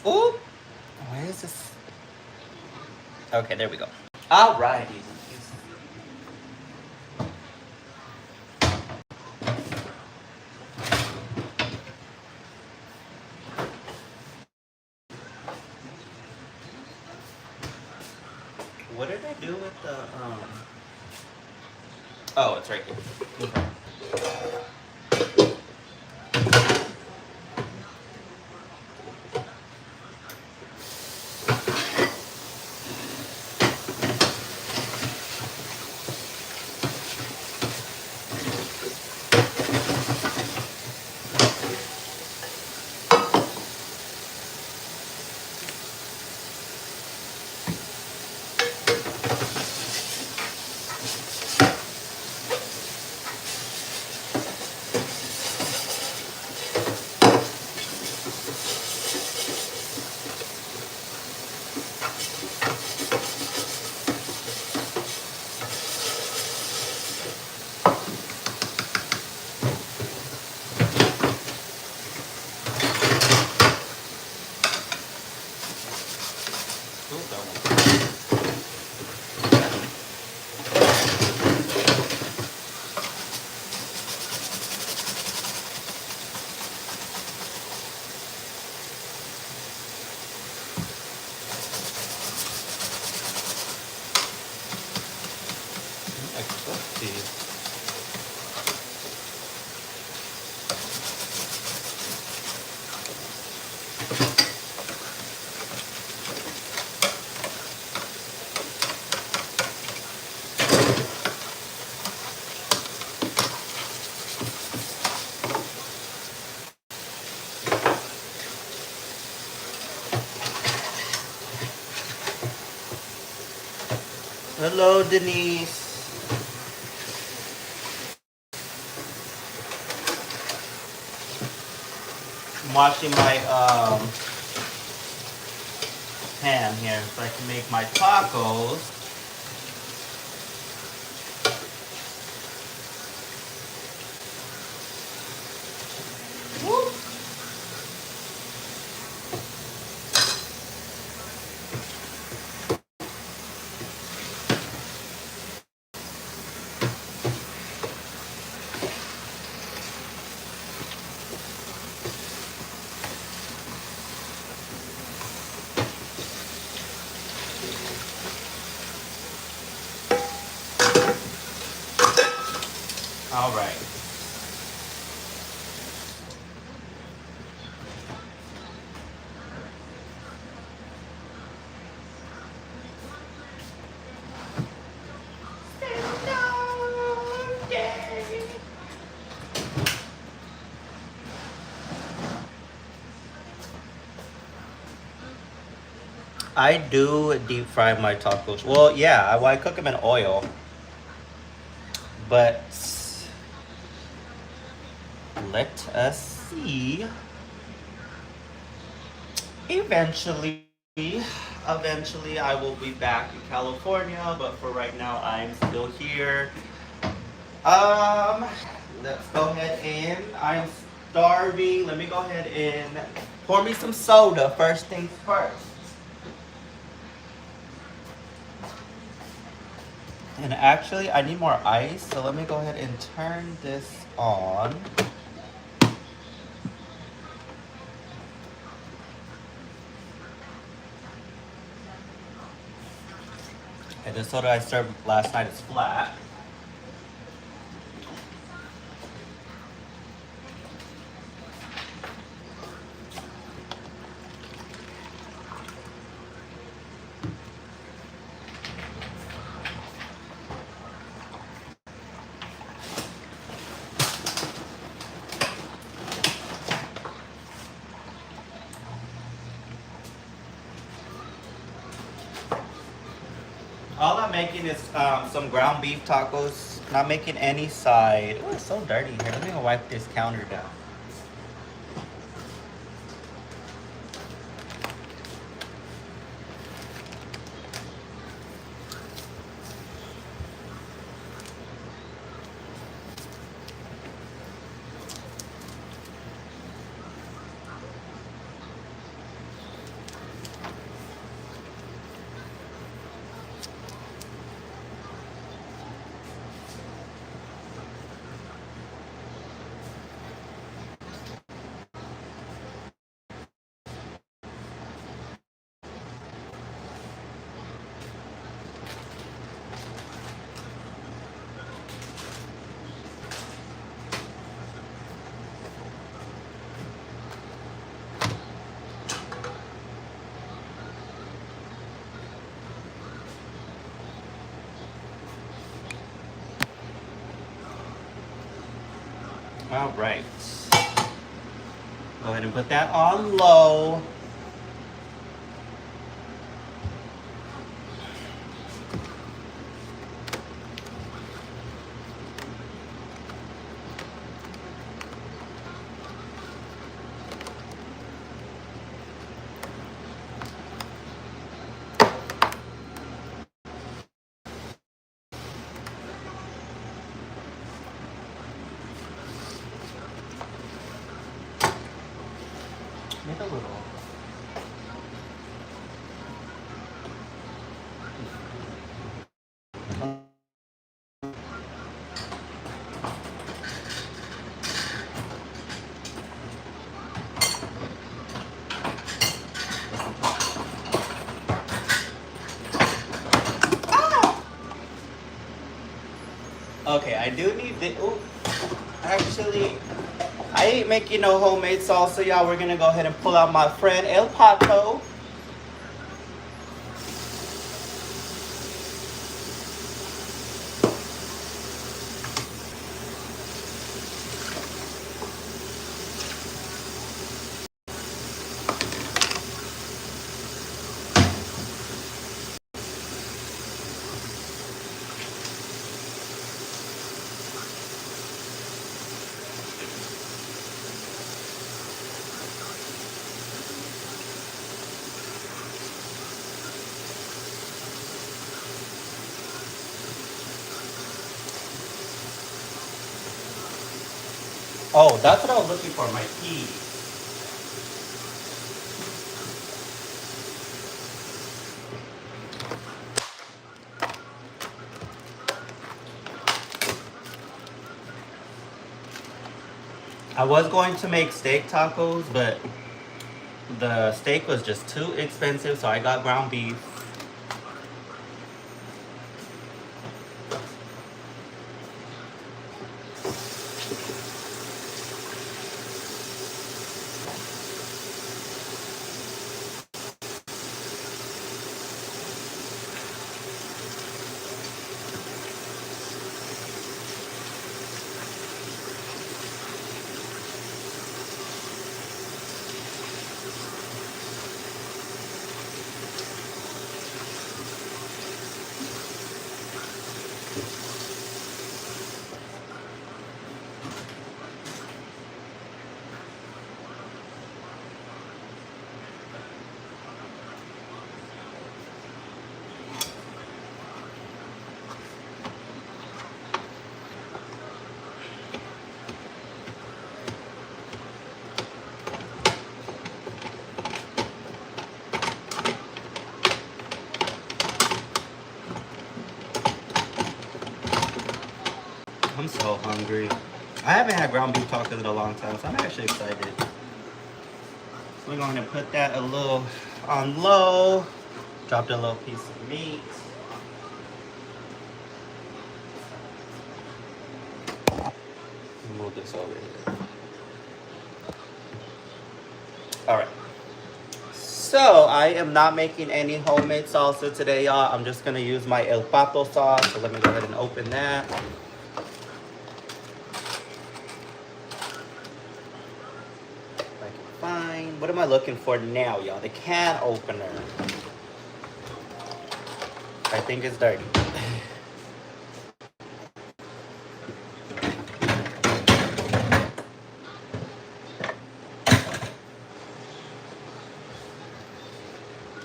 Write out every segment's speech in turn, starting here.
Oh, why is this? Okay, there we go. Alrighty. What did I do with the Oh, it's right here. Okay. Ooh, that one. Extra cheese. Hello, Denise. I'm washing my pan here so I can make my tacos. Woo. All right. I do deep fry my tacos. Well, yeah, I cook them in oil, but let us see. Eventually, I will be back in California, but for right now, I'm still here. Um, let's go ahead and I'm starving. Let me go ahead and pour me some soda. First things first. And actually, I need more ice, so let me go ahead and turn this on. And the soda I served last night is flat. All I'm making is some ground beef tacos. Not making any side. Oh, it's so dirty here. Let me go wipe this counter down. All right. Go ahead and put that on low. Make a little. Okay, I do need the. Ooh, actually, I ain't making no homemade salsa, y'all. We're gonna go ahead and pull out my friend El Pato. Oh, that's what I was looking for, my peas. I was going to make steak tacos, but the steak was just too expensive, so I got ground beef. I'm so hungry. I haven't had ground beef tacos in a long time, so I'm actually excited. So we're going to put that a little on low. Dropped a little piece of meat. Move this over here. All right. So I am not making any homemade salsa today, y'all. I'm just gonna use my El Pato sauce. So let me go ahead and open that. Fine. What am I looking for now, y'all? The can opener. I think it's dirty.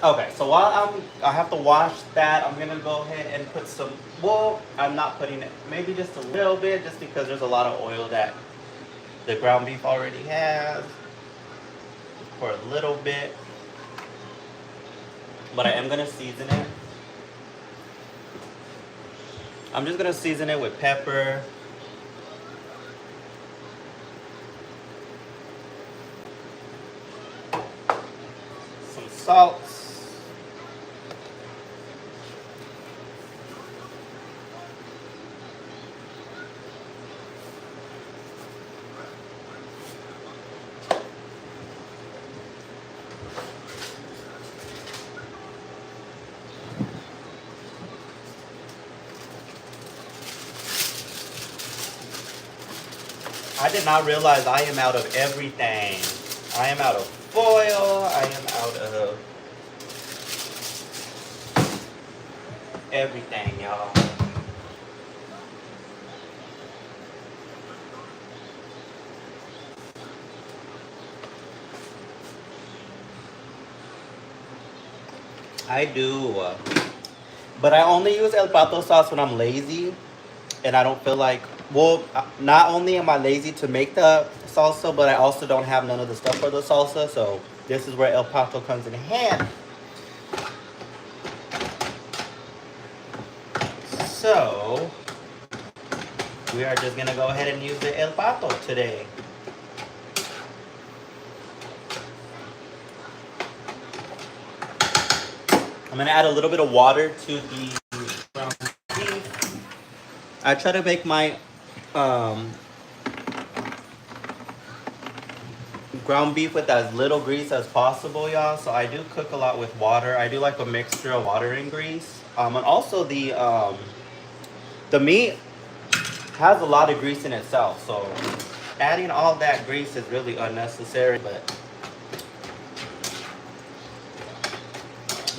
Okay, so while I have to wash that, I'm gonna go ahead and put some, well, I'm not putting it, maybe just a little bit, just because there's a lot of oil that the ground beef already has. For a little bit. But I am gonna season it. I'm just gonna season it with pepper. Some salt. I did not realize I am out of everything. I am out of foil. I am out of everything, y'all. I do. But I only use El Pato sauce when I'm lazy and I don't feel like, well, not only am I lazy to make the salsa, but I also don't have none of the stuff for the salsa. So this is where El Pato comes in handy. So we are just gonna go ahead and use the El Pato today. I'm gonna add a little bit of water to the ground beef. I try to make my ground beef with as little grease as possible, y'all. So I do cook a lot with water. I do like a mixture of water and grease. And also the meat has a lot of grease in itself. So adding all that grease is really unnecessary, but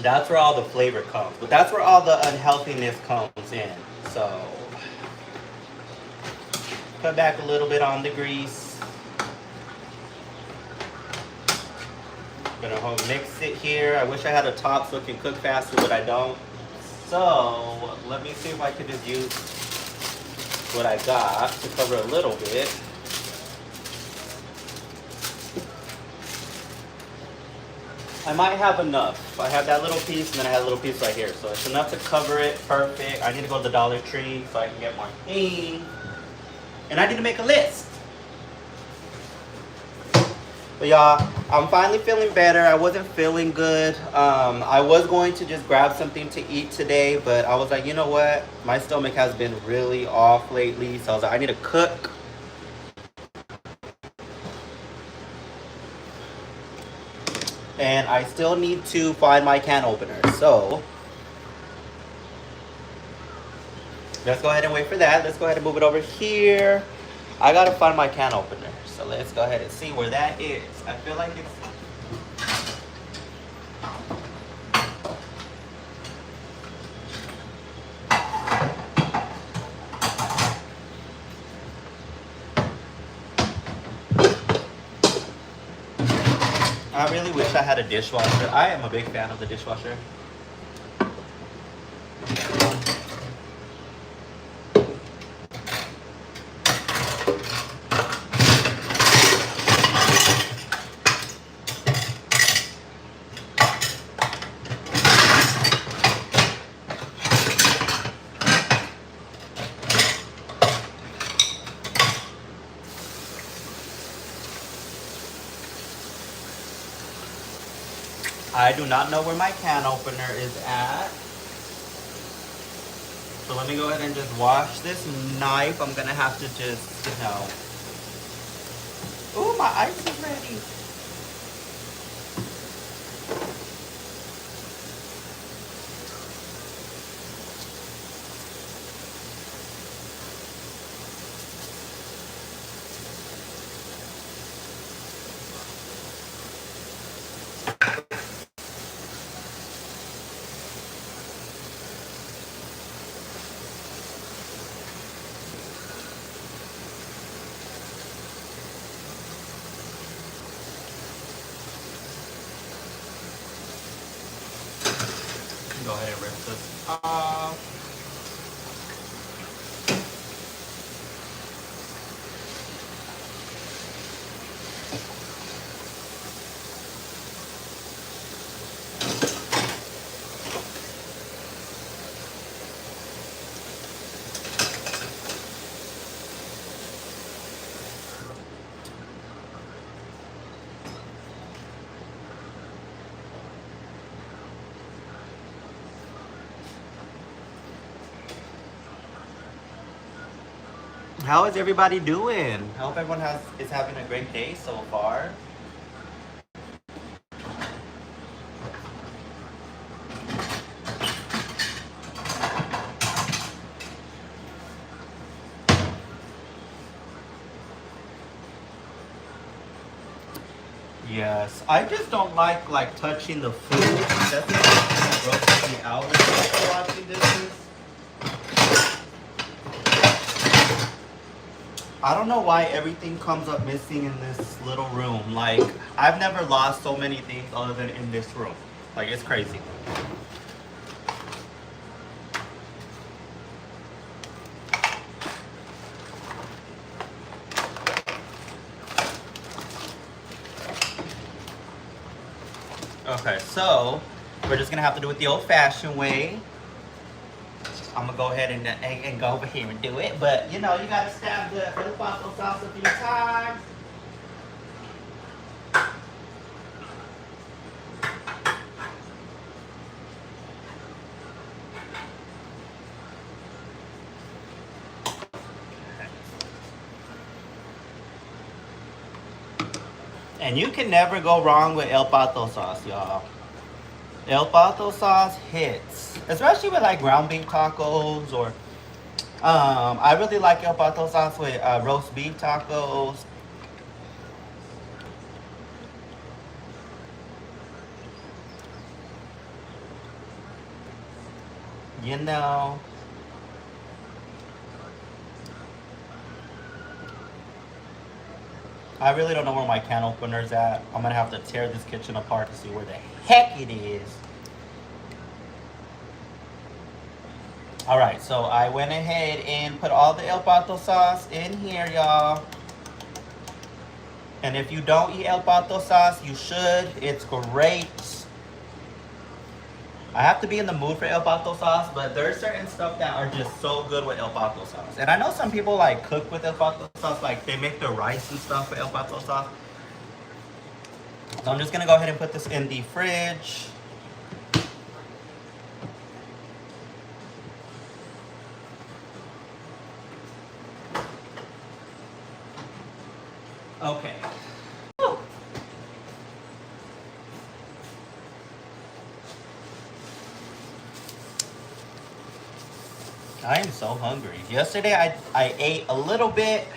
that's where all the flavor comes. But that's where all the unhealthiness comes in. So cut back a little bit on the grease. Gonna mix it here. I wish I had a top so it can cook faster, but I don't. So let me see if I can just use what I got to cover a little bit. I might have enough. I have that little piece and then I have a little piece right here. So it's enough to cover it. Perfect. I need to go to the Dollar Tree so I can get more things. And I need to make a list. But y'all, I'm finally feeling better. I wasn't feeling good. I was going to just grab something to eat today, but I was like, you know what? My stomach has been really off lately. So I was like, I need to cook. And I still need to find my can opener. So let's go ahead and wait for that. Let's go ahead and move it over here. I gotta find my can opener. So let's go ahead and see where that is. I feel like it's... I really wish I had a dishwasher. I am a big fan of the dishwasher. I do not know where my can opener is at. So let me go ahead and just wash this knife. I'm gonna have to just, you know. Ooh, my ice is ready. Go ahead and rinse this off. How is everybody doing? I hope everyone is having a great day so far. Yes, I just don't like touching the food. That's the thing that grosses me out when I'm watching this. I don't know why everything comes up missing in this little room. Like, I've never lost so many things other than in this room. Like, it's crazy. Okay, so we're just gonna have to do it the old-fashioned way. I'm gonna go ahead and go over here and do it, but you know, you gotta stab the El Paso sauce a few times. And you can never go wrong with El Paso sauce, y'all. El Paso sauce hits, especially with like ground beef tacos or I really like El Paso sauce with roast beef tacos. You know, I really don't know where my can opener's at. I'm gonna have to tear this kitchen apart to see where the heck it is. Alright, so I went ahead and put all the El Paso sauce in here, y'all. And if you don't eat El Paso sauce, you should. It's great. I have to be in the mood for El Paso sauce, but there's certain stuff that are just so good with El Paso sauce. And I know some people like cook with El Paso sauce, like they make their rice and stuff with El Paso sauce. So I'm just gonna go ahead and put this in the fridge. Okay. Whew. I am so hungry. Yesterday I ate a little bit.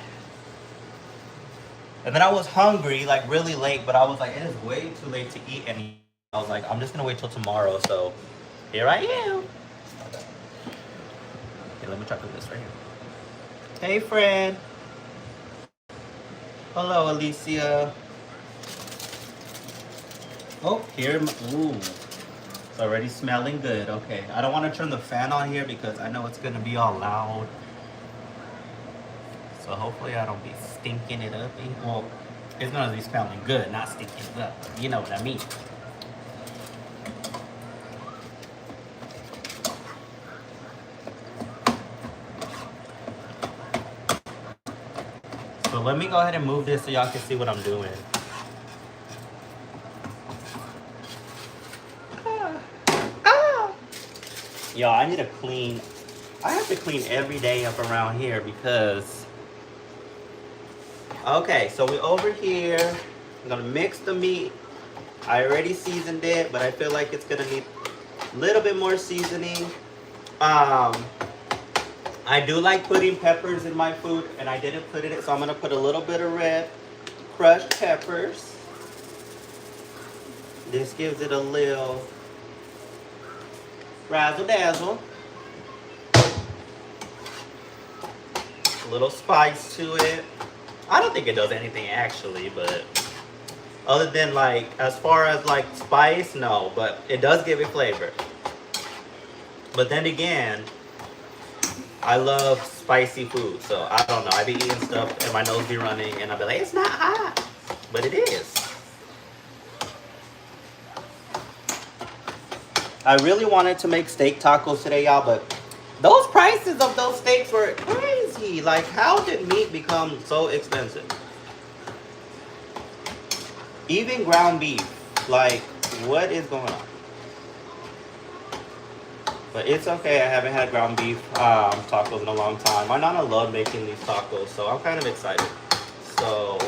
And then I was hungry, like really late, but I was like, it is way too late to eat any. I was like, I'm just gonna wait till tomorrow, so here I am. Okay, let me try to put this right here. Hey, friend. Hello, Alicia. Oh, here, ooh. It's already smelling good. Okay, I don't want to turn the fan on here because I know it's gonna be all loud. So hopefully I don't be stinking it up. Well, it's gonna be smelling good, not stinking it up. You know what I mean. So let me go ahead and move this so y'all can see what I'm doing. Y'all, I need to clean. I have to clean every day up around here because... Okay, so we're over here. I'm gonna mix the meat. I already seasoned it, but I feel like it's gonna need a little bit more seasoning. I do like putting peppers in my food, and I didn't put it, so I'm gonna put a little bit of red crushed peppers. This gives it a little razzle dazzle. A little spice to it. I don't think it does anything actually, but other than like, as far as like spice, no, but it does give it flavor. But then again, I love spicy food, so I don't know. I be eating stuff and my nose be running and I'll be like, it's not hot, but it is. I really wanted to make steak tacos today, y'all, but those prices of those steaks were crazy. Like, how did meat become so expensive? Even ground beef. Like, what is going on? But it's okay. I haven't had ground beef tacos in a long time. My nana loved making these tacos, so I'm kind of excited. So,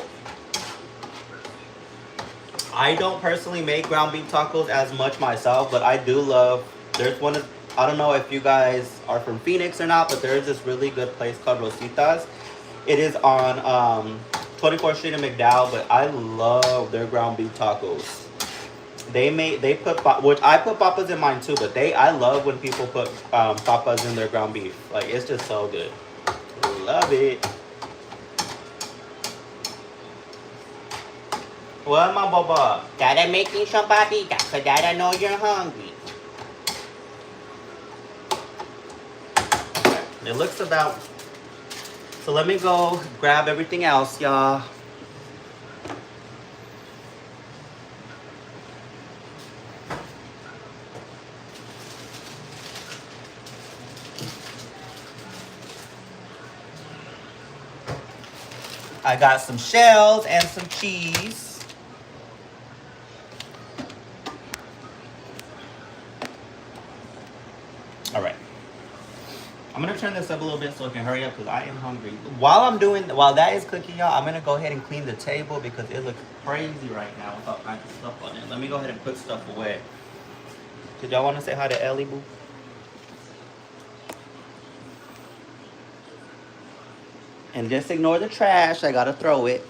I don't personally make ground beef tacos as much myself, but I do love... There's one... I don't know if you guys are from Phoenix or not, but there is this really good place called Rositas. It is on 24th Street in McDowell, but I love their ground beef tacos. They put which I put papas in mine too, but I love when people put papas in their ground beef. Like it's just so good. Love it. What, my baba? Dada making some papita, cause Dada know you're hungry. Okay. It looks about. So let me go grab everything else, y'all. I got some shells and some cheese. All right. I'm gonna turn this up a little bit so I can hurry up because I am hungry. While that is cooking, y'all, I'm gonna go ahead and clean the table because it looks crazy right now with all kinds of stuff on it. Let me go ahead and put stuff away. Did y'all want to say hi to Ellie, boo? And just ignore the trash. I gotta throw it.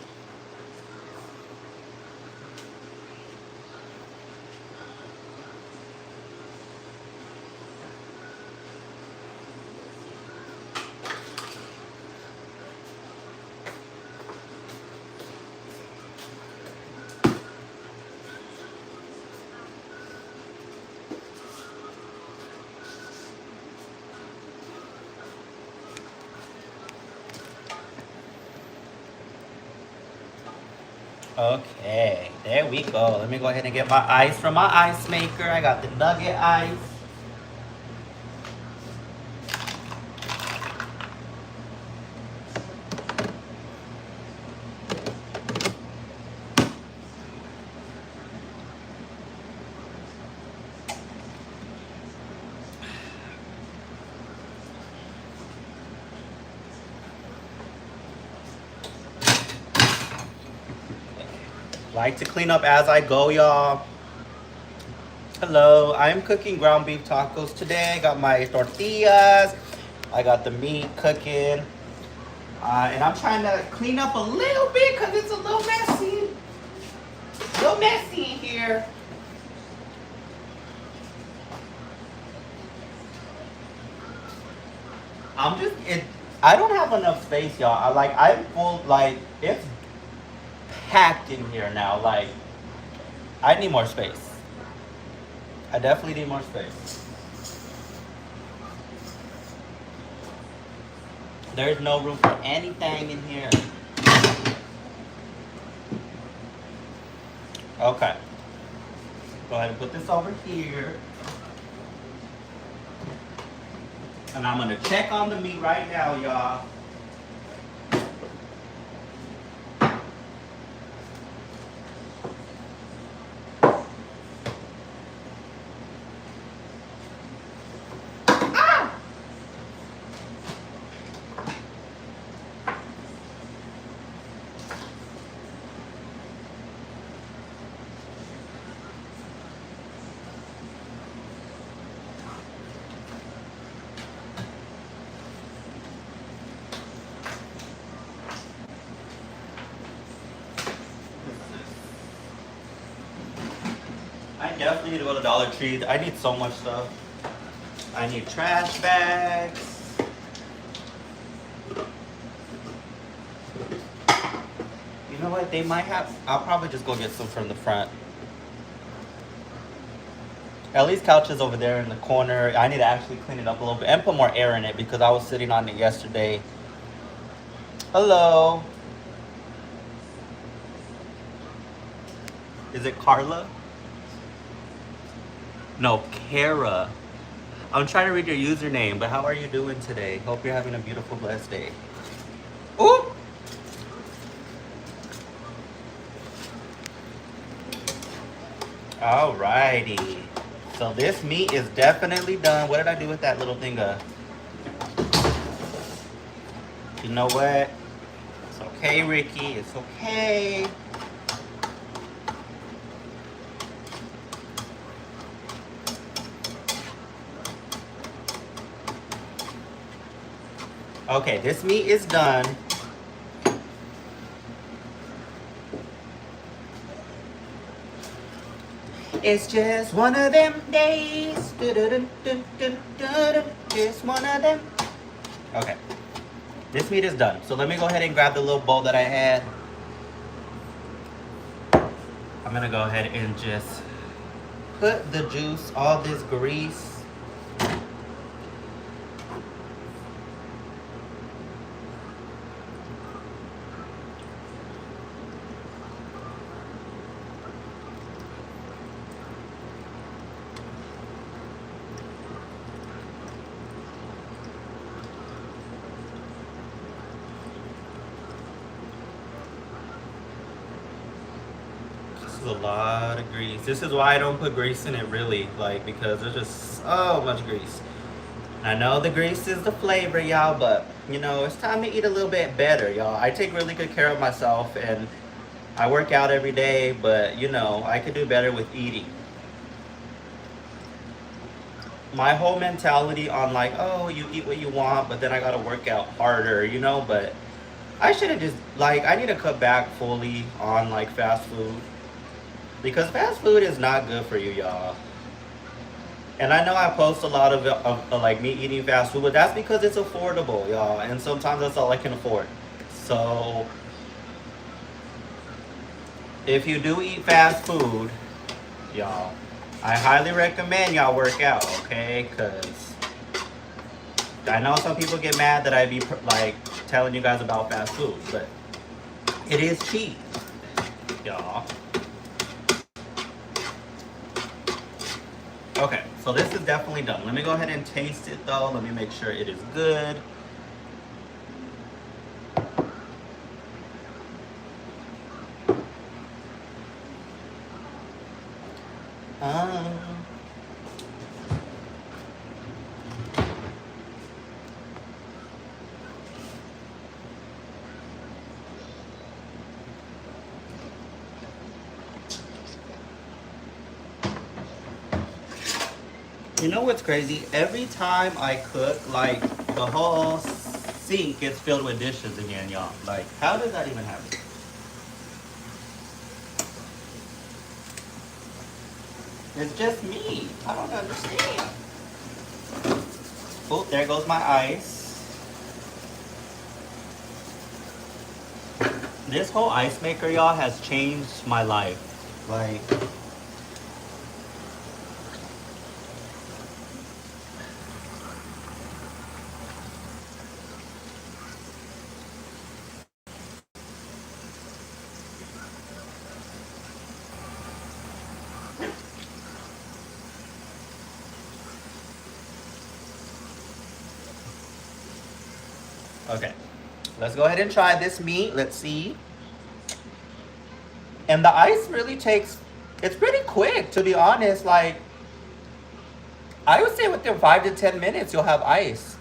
Okay, there we go. Let me go ahead and get my ice from my ice maker. I got the nugget ice. Like to clean up as I go, y'all. Hello, I'm cooking ground beef tacos today. I got my tortillas. I got the meat cooking. And I'm trying to clean up a little bit because it's a little messy. A little messy in here. I don't have enough space, y'all. I'm full, it's packed in here now. Like, I need more space. I definitely need more space. There's no room for anything in here. Okay. Go ahead and put this over here. And I'm gonna check on the meat right now, y'all. I definitely need to go to Dollar Tree. I need so much stuff. I need trash bags. You know what? They might have. I'll probably just go get some from the front. Ellie's couch is over there in the corner. I need to actually clean it up a little bit and put more air in it because I was sitting on it yesterday. Hello. Is it Carla? No, Kara. I'm trying to read your username, but how are you doing today? Hope you're having a beautiful, blessed day. Ooh! Alrighty. So this meat is definitely done. What did I do with that little thing? You know what? It's okay, Ricky. It's okay. Okay, this meat is done. It's just one of them days. It's one of them. Okay. This meat is done. So let me go ahead and grab the little bowl that I had. I'm gonna go ahead and just put the juice, all this grease. A lot of grease. This is why I don't put grease in it really, like, because there's just so much grease. I know the grease is the flavor, y'all, but you know, it's time to eat a little bit better, y'all. I take really good care of myself and I work out every day, but you know, I could do better with eating. My whole mentality on like, oh, you eat what you want, but then I gotta work out harder, you know, but I should have just, like, I need to cut back fully on like fast food. Because fast food is not good for you, y'all. And I know I post a lot of like me eating fast food, but that's because it's affordable, y'all. And sometimes that's all I can afford. So if you do eat fast food, y'all, I highly recommend y'all work out, okay? Because I know some people get mad that I be like telling you guys about fast food, but it is cheap, y'all. Okay, so this is definitely done. Let me go ahead and taste it though. Let me make sure it is good. You know what's crazy? Every time I cook, like, the whole sink gets filled with dishes again, y'all. Like, how does that even happen? It's just me. I don't understand. Oh, there goes my ice. This whole ice maker, y'all, has changed my life. Like, okay. Let's go ahead and try this meat. Let's see. And the ice really takes, it's pretty quick, to be honest. Like, I would say within 5 to 10 minutes, you'll have ice.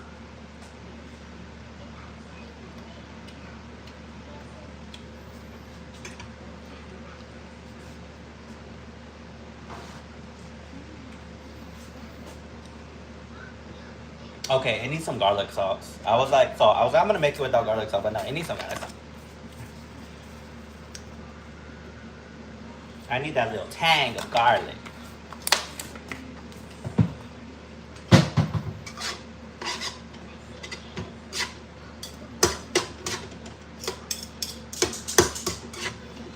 Okay, it needs some garlic sauce. I'm gonna make it without garlic sauce, but no, it needs some garlic sauce. I need that little tang of garlic.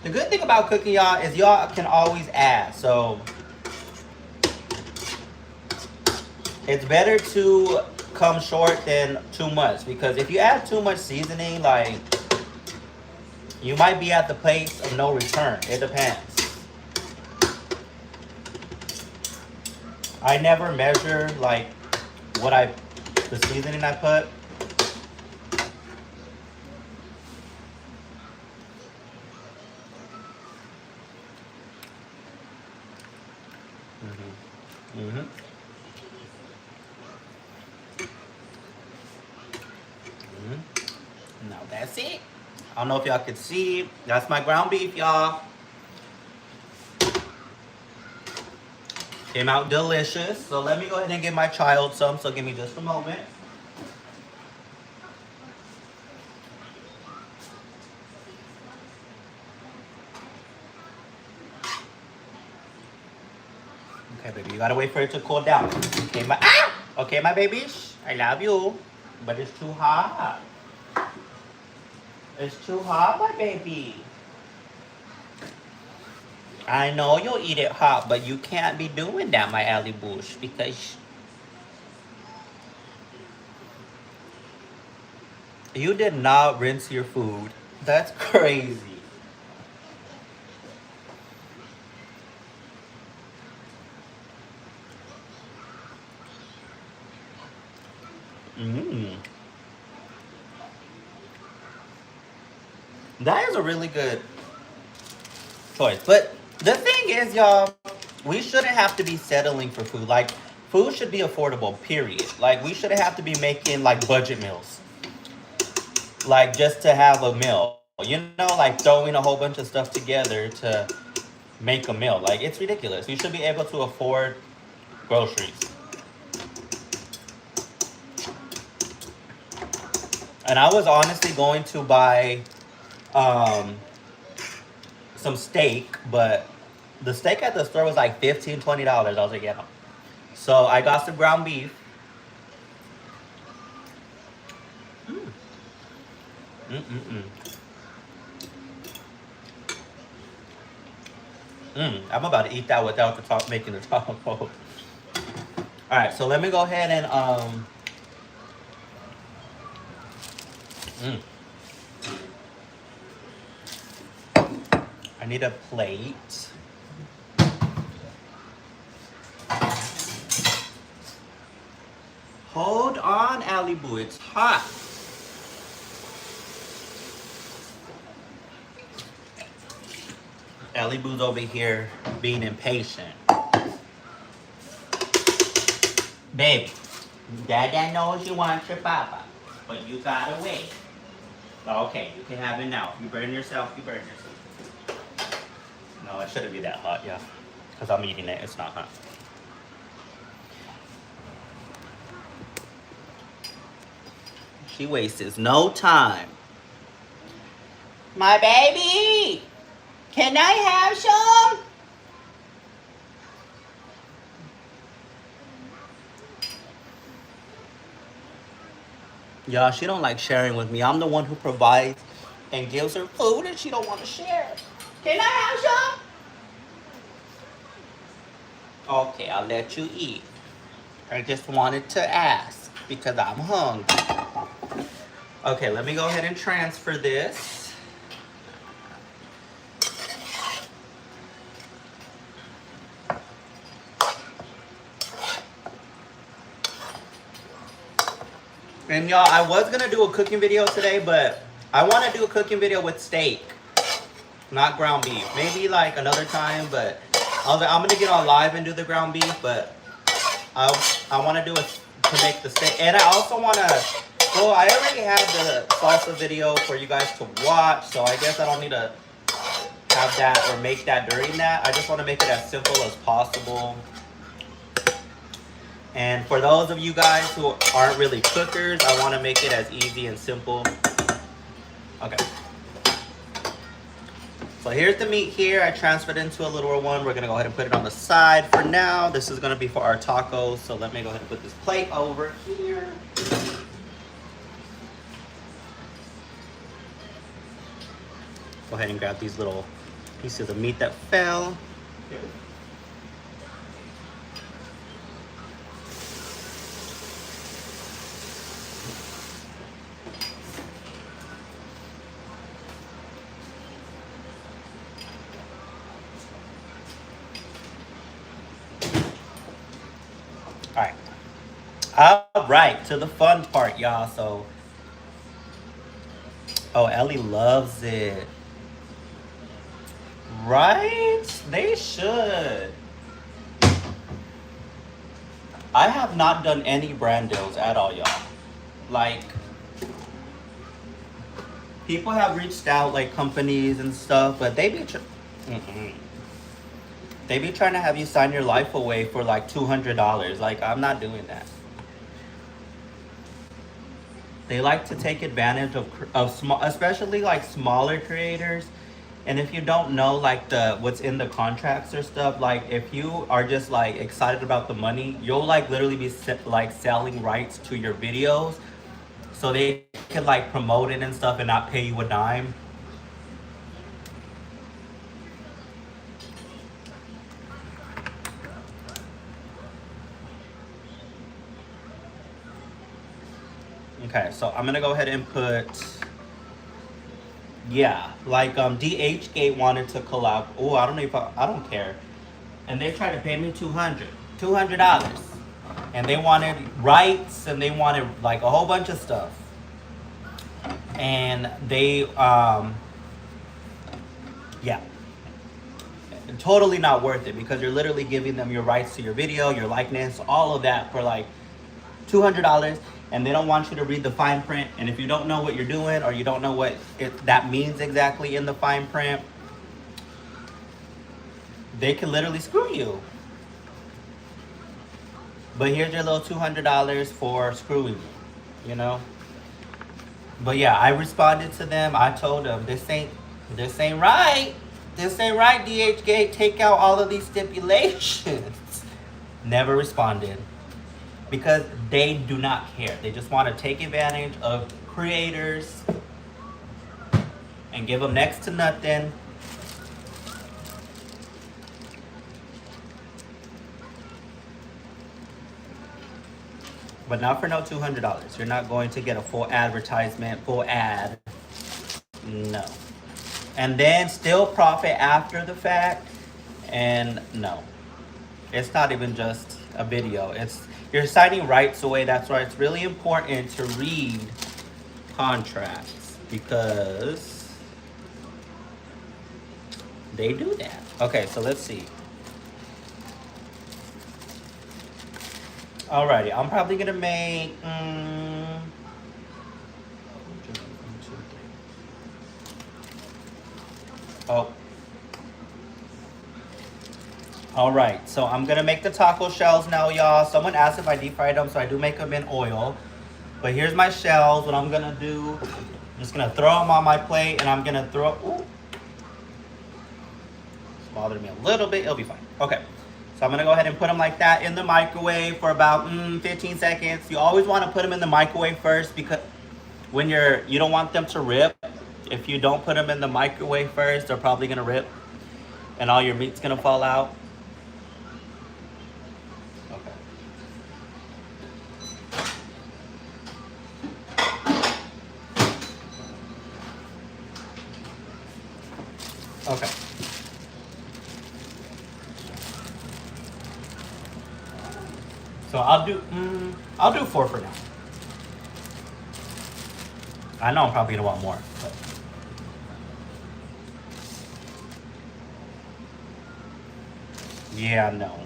The good thing about cooking, y'all, is y'all can always add. So it's better to come short than too much, because if you add too much seasoning, like, you might be at the place of no return. It depends. I never measure like the seasoning I put. Now that's it. I don't know if y'all could see. That's my ground beef, y'all. Came out delicious. So let me go ahead and give my child some. So give me just a moment. Okay, baby, you gotta wait for it to cool down. Okay, okay, my baby. I love you, but it's too hot. It's too hot, my baby. I know you'll eat it hot, but you can't be doing that, my Allie Bush, because you did not rinse your food. That's crazy. Mmm. That is a really good choice. But the thing is, y'all, we shouldn't have to be settling for food. Like, food should be affordable, period. Like, we shouldn't have to be making, like, budget meals. Like, just to have a meal. You know, like, throwing a whole bunch of stuff together to make a meal. Like, it's ridiculous. You should be able to afford groceries. And I was honestly going to buy some steak, but the steak at the store was like $15, $20. I was like, yeah, no. So I got some ground beef. Mm. I'm about to eat that without the top making the taco. All right, so let me go ahead and I need a plate. Hold on, Allie Boo, it's hot. Allie Boo's over here being impatient. Baby, Dada knows you want your papa, but you gotta wait. Okay, you can have it now. If you burn yourself, you burn yourself. No, it shouldn't be that hot, yeah. Because I'm eating it, it's not hot. She wastes no time. My baby! Can I have some? Y'all, she don't like sharing with me. I'm the one who provides and gives her food and she don't want to share. Can I have some? Okay, I'll let you eat. I just wanted to ask because I'm hungry. Okay, let me go ahead and transfer this. And y'all, I was gonna do a cooking video today, but I want to do a cooking video with steak, not ground beef. Maybe like another time, but I was like, I'm gonna get on live and do the ground beef, but I want to do it to make the steak. And I also want to, well, I already have the salsa video for you guys to watch, so I guess I don't need to have that or make that during that. I just want to make it as simple as possible. And for those of you guys who aren't really cookers, I want to make it as easy and simple. Okay. So here's the meat here. I transferred into a littler one. We're going to go ahead and put it on the side for now. This is going to be for our tacos. So let me go ahead and put this plate over here. Go ahead and grab these little pieces of meat that fell. Here. All right, to the fun part, y'all. So, oh, Ellie loves it. Right? They should. I have not done any brand deals at all, y'all. Like, people have reached out, like companies and stuff, but they be they be trying to have you sign your life away for like $200. Like, I'm not doing that. They like to take advantage of small, especially like smaller creators, And if you don't know like the what's in the contracts or stuff, like if you are just like excited about the money, you'll like literally be like selling rights to your videos, so they can like promote it and stuff and not pay you a dime. Okay, so I'm gonna go ahead and put, yeah, like DHgate wanted to collab. Oh, I don't know if I don't care. And they tried to pay me $200, and they wanted rights and they wanted like a whole bunch of stuff. And they yeah, totally not worth it because you're literally giving them your rights to your video, your likeness, all of that for like $200, and they don't want you to read the fine print. And if you don't know what you're doing or you don't know what that means exactly in the fine print, they can literally screw you. But here's your little $200 for screwing you, you know? But yeah, I responded to them. I told them, this ain't right. This ain't right, DHgate. Take out all of these stipulations. Never responded. Because they do not care. They just want to take advantage of creators and give them next to nothing. But not for no $200. You're not going to get a full advertisement, full ad. No. And then still profit after the fact. And no. It's not even just a video. You're signing rights away. That's why it's really important to read contracts, because they do that. Okay, so let's see. Alrighty, I'm probably gonna make oh. Alright, so I'm gonna make the taco shells now, y'all. Someone asked if I deep fried them, so I do make them in oil. But here's my shells. What I'm gonna do, I'm just gonna throw them on my plate, and I'm gonna throw, ooh. It's bothering me a little bit, it'll be fine. Okay, so I'm gonna go ahead and put them like that in the microwave for about 15 seconds. You always wanna put them in the microwave first, because when you don't want them to rip. If you don't put them in the microwave first, they're probably gonna rip, and all your meat's gonna fall out. Okay. So I'll do 4 for now. I know I'm probably gonna want more, but. Yeah, no.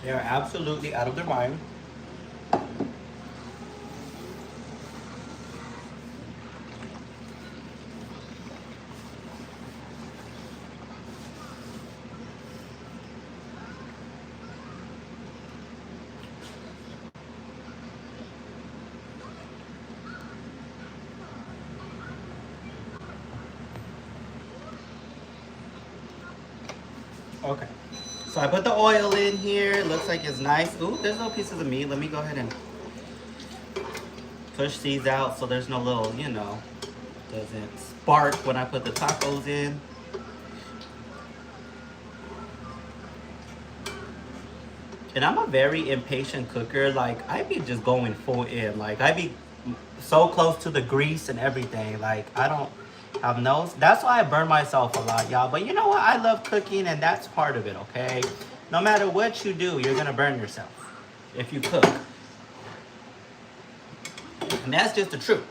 They're absolutely out of their mind. Okay. So I put the oil in here. It looks like it's nice. Ooh, there's little pieces of meat. Let me go ahead and push these out so there's no little, doesn't spark when I put the tacos in. And I'm a very impatient cooker. Like, I be just going full in. Like, I be so close to the grease and everything. Like, I don't have no. That's why I burn myself a lot, y'all. But you know what? I love cooking, and that's part of it, okay? No matter what you do, you're going to burn yourself if you cook. And that's just the truth.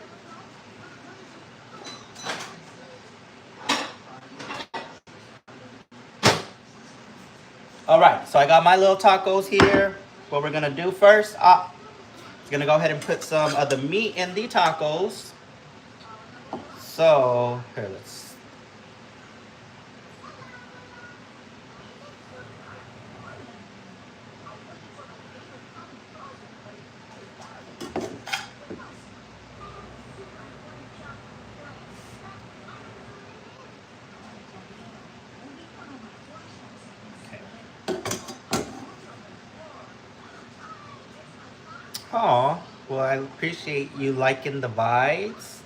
All right, so I got my little tacos here. What we're gonna do first, I'm gonna go ahead and put some of the meat in the tacos. So, here, let's. Oh, well, I appreciate you liking the vibes.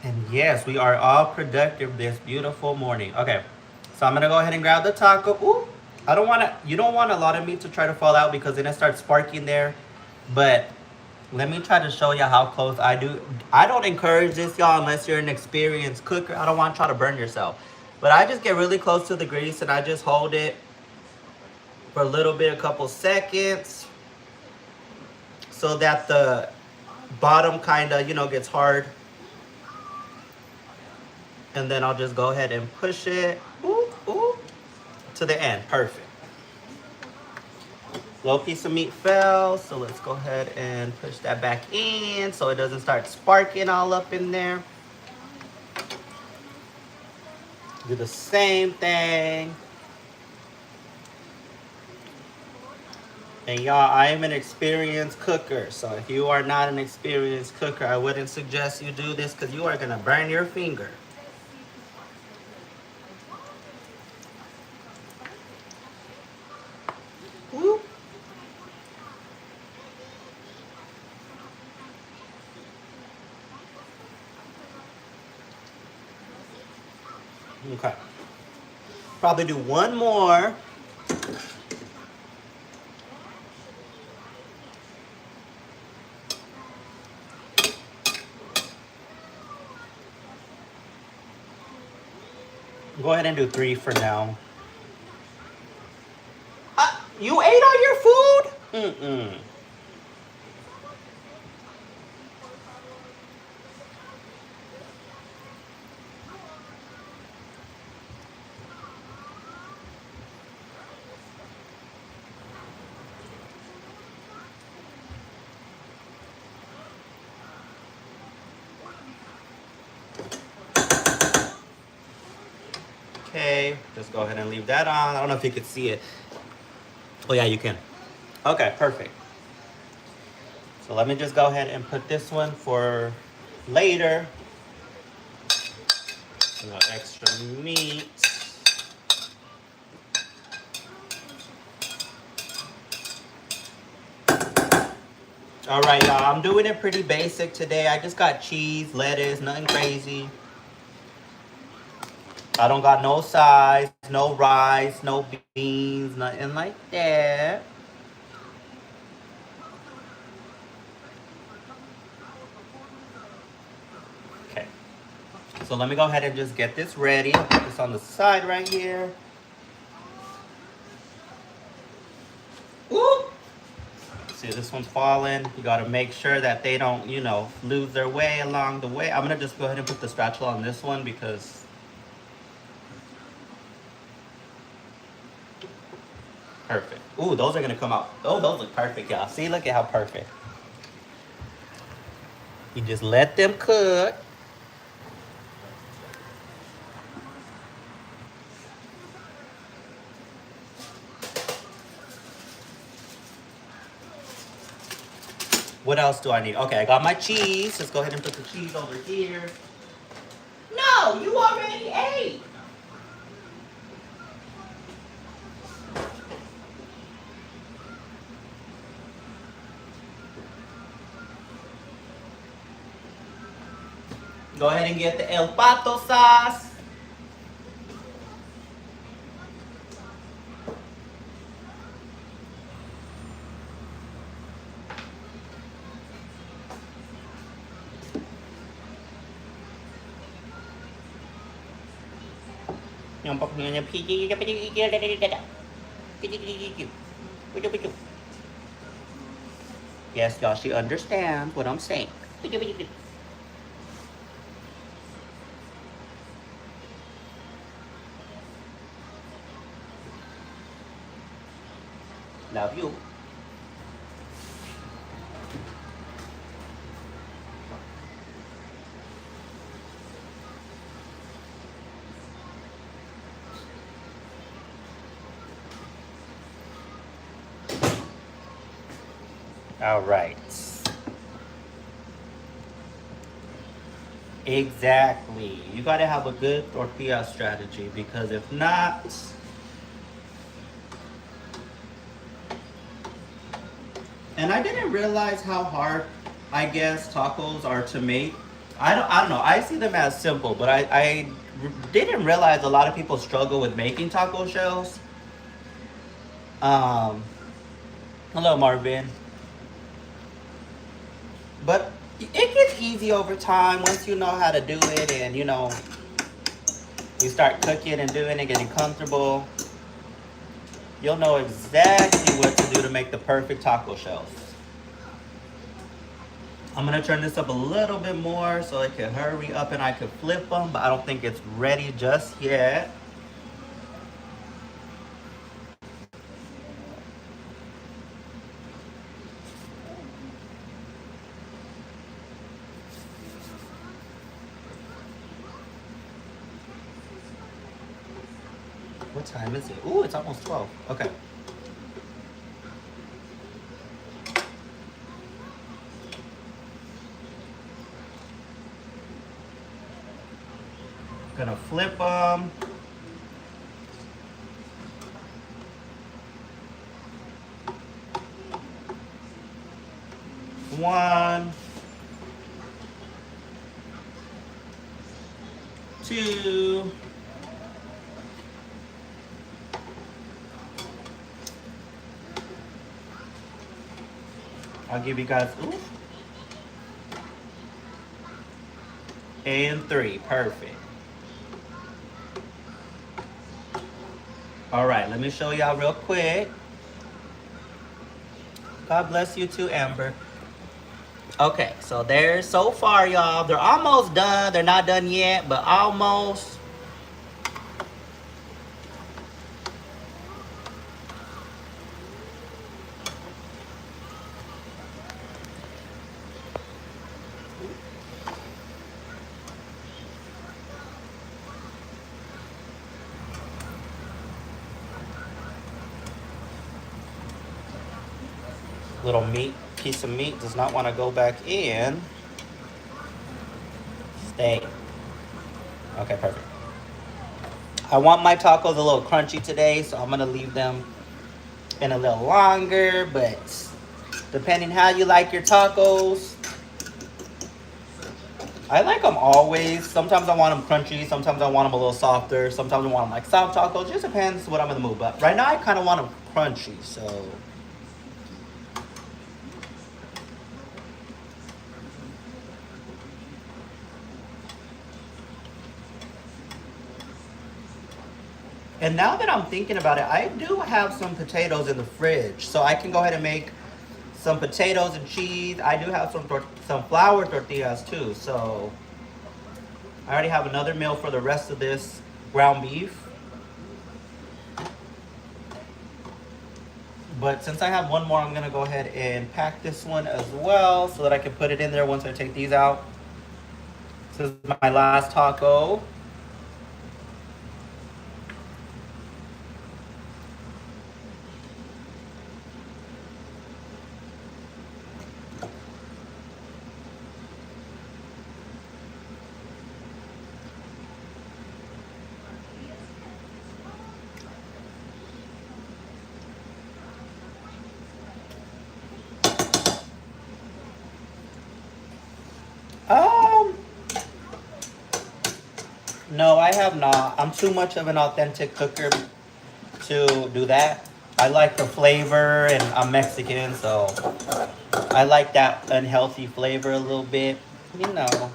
And yes, we are all productive this beautiful morning. Okay, so I'm gonna go ahead and grab the taco. Ooh, I don't want to. You don't want a lot of meat to try to fall out because then it starts sparking there. But let me try to show you how close I do. I don't encourage this, y'all, unless you're an experienced cooker. I don't want to try to burn yourself. But I just get really close to the grease and I just hold it for a little bit, a couple seconds, so that the bottom kind of, gets hard. And then I'll just go ahead and push it ooh, ooh, to the end. Perfect. Little piece of meat fell, so let's go ahead and push that back in so it doesn't start sparking all up in there. Do the same thing. And y'all, I am an experienced cooker, so if you are not an experienced cooker, I wouldn't suggest you do this because you are gonna burn your finger. Woo. Okay. Probably do one more. Go ahead and do 3 for now. You ate all your food? Mm-mm. Okay, just go ahead and leave that on. I don't know if you could see it. Oh yeah, you can. Okay, perfect. So let me just go ahead and put this one for later. A little extra meat. All right, y'all, I'm doing it pretty basic today. I just got cheese, lettuce, nothing crazy. I don't got no sides, no rice, no beans, nothing like that. Okay. So let me go ahead and just get this ready. I'll put this on the side right here. Woo! See, this one's falling. You gotta make sure that they don't, lose their way along the way. I'm gonna just go ahead and put the spatula on this one because perfect. Ooh, those are gonna come out. Oh, those look perfect, y'all. See, look at how perfect. You just let them cook. What else do I need? Okay, I got my cheese. Let's go ahead and put the cheese over here. No, you already ate. Go ahead and get the El Pato sauce. Yes, y'all, she understands what I'm saying. Love you. All right. Exactly. You got to have a good tortilla strategy because if not, And I didn't realize how hard, I guess, tacos are to make. I don't know. I see them as simple, but I didn't realize a lot of people struggle with making taco shells. Um, Hello, Marvin. But it gets easy over time once you know how to do it, and you start cooking and doing it, getting comfortable. You'll know exactly what to do to make the perfect taco shells. I'm gonna turn this up a little bit more so it can hurry up and I can flip them, but I don't think it's ready just yet. What time is it? Ooh, it's almost 12. Okay. Gonna flip them. One, two, I'll give you guys, ooh, and three. Perfect. All right, let me show y'all real quick. God bless you too, Amber. Okay, so there, so far, y'all, they're almost done. They're not done yet, but almost. Little meat, piece of meat does not want to go back in. Stay. Okay, perfect. I want my tacos a little crunchy today, so I'm gonna leave them in a little longer, but depending how you like your tacos, I like them always. Sometimes I want them crunchy, sometimes I want them a little softer, sometimes I want them like soft tacos. Just depends what I'm in the mood. But right now I kind of want them crunchy, so. And now that I'm thinking about it, I do have some potatoes in the fridge, so I can go ahead and make some potatoes and cheese. I do have some flour tortillas too, so I already have another meal for the rest of this ground beef. But since I have one more, I'm gonna go ahead and pack this one as well so that I can put it in there once I take these out. This is my last taco. Um, no, I have not. I'm too much of an authentic cooker to do that. I like the flavor, and I'm Mexican, so I like that unhealthy flavor a little bit, you know.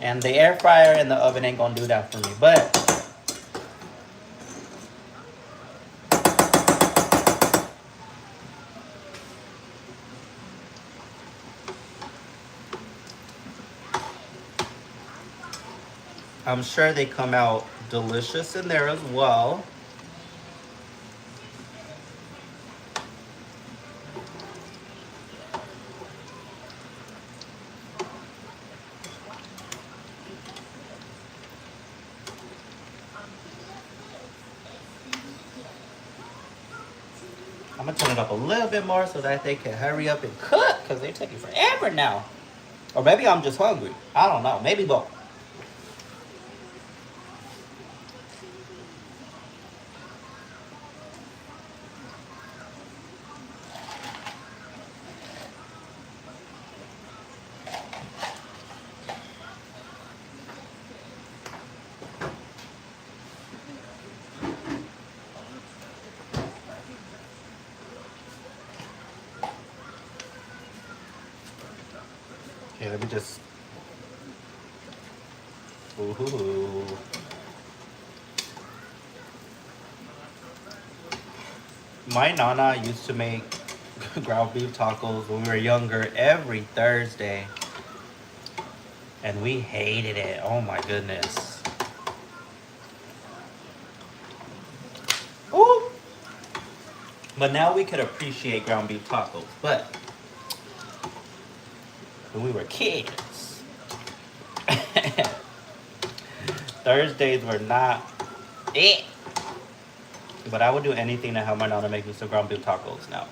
And the air fryer and the oven ain't gonna do that for me. But I'm sure they come out delicious in there as well. I'm gonna turn it up a little bit more so that they can hurry up and cook, because they're taking forever now. Or maybe I'm just hungry. I don't know. Maybe both. Okay, let me just. Ooh. My nana used to make ground beef tacos when we were younger every Thursday, and we hated it. Oh my goodness. Ooh. But now we could appreciate ground beef tacos. But when we were kids, Thursdays were not it. But I would do anything to help my nana make me some ground beef tacos now.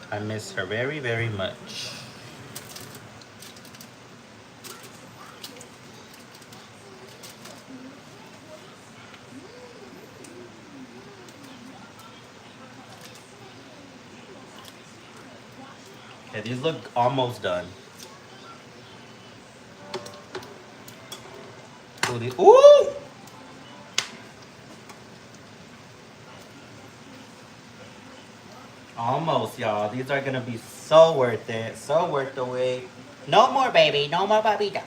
I miss her very, very much. Okay, these look almost done. Ooh! Almost, y'all. These are gonna be so worth it. So worth the wait. No more, baby. No more, babita.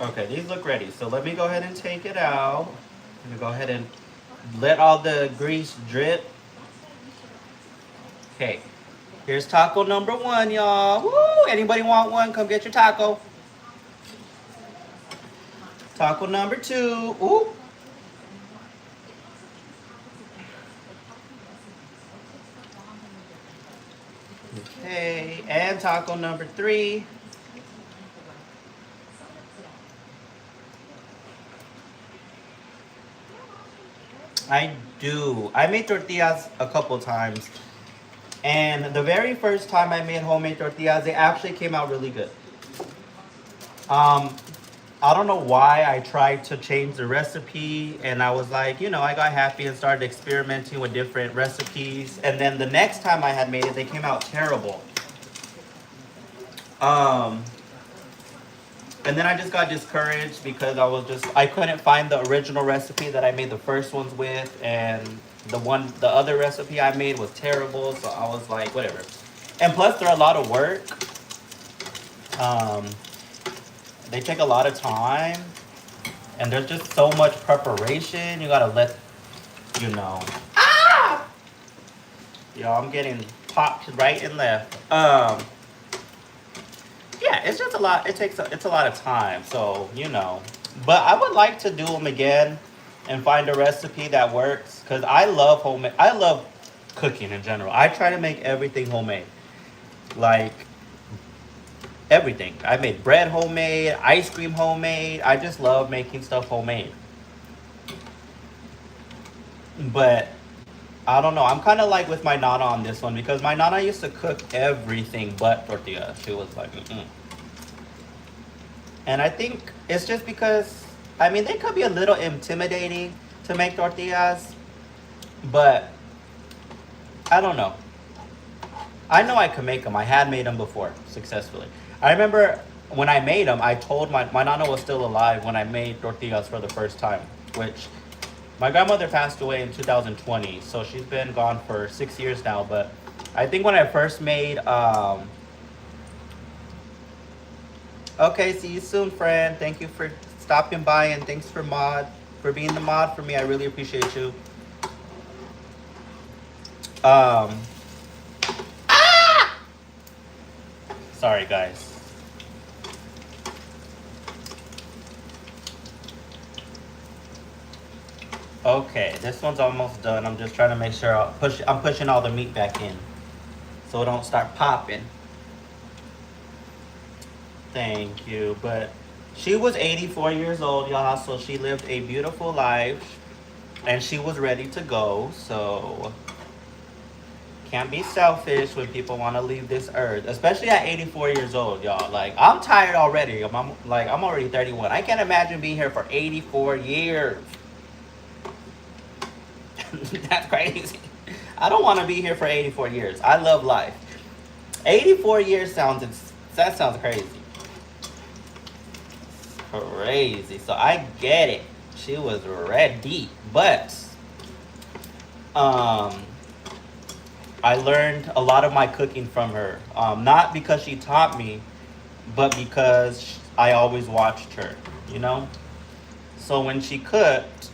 Okay, these look ready. So let me go ahead and take it out. I'm gonna go ahead and let all the grease drip. Okay, here's taco number one, y'all. Woo! Anybody want one? Come get your taco. Taco number two. Ooh. Okay, and taco number three. I do. I made tortillas a couple times. And the very first time I made homemade tortillas, they actually came out really good. Um, I don't know why I tried to change the recipe, and I was like, I got happy and started experimenting with different recipes. And then the next time I had made it, they came out terrible. Um, and then I just got discouraged because I couldn't find the original recipe that I made the first ones with, and the other recipe I made was terrible. So I was like, whatever. And plus, they're a lot of work. Um, they take a lot of time, and there's just so much preparation. You gotta let you know. Ah! Yo, I'm getting popped right and left. Yeah, it's just a lot. It's a lot of time. So but I would like to do them again and find a recipe that works because I love homemade. I love cooking in general. I try to make everything homemade, like everything. I made bread homemade, ice cream homemade. I just love making stuff homemade. But I don't know. I'm kind of like with my nana on this one because my nana used to cook everything but tortilla. She was like, mm-mm. And I think it's just because, I mean, they could be a little intimidating to make tortillas, but I don't know. I know I could make them. I had made them before successfully. I remember when I made them, I told my nana was still alive when I made tortillas for the first time, which my grandmother passed away in 2020, so she's been gone for 6 years now. But I think when I first made, okay, see you soon, friend. Thank you for stopping by, and thanks for being the mod for me. I really appreciate you. Um, sorry, guys. Okay, this one's almost done. I'm just trying to make sure I'm pushing all the meat back in, so it don't start popping. Thank you. But she was 84 years old, y'all, so she lived a beautiful life, and she was ready to go. So can't be selfish when people want to leave this earth, especially at 84 years old, y'all. Like, I'm tired already. I'm already 31. I can't imagine being here for 84 years. That's crazy. I don't want to be here for 84 years. I love life. 84 years that sounds crazy. Crazy. So I get it. She was ready. But um, I learned a lot of my cooking from her. Not because she taught me, but because I always watched her, you know? So when she cooked,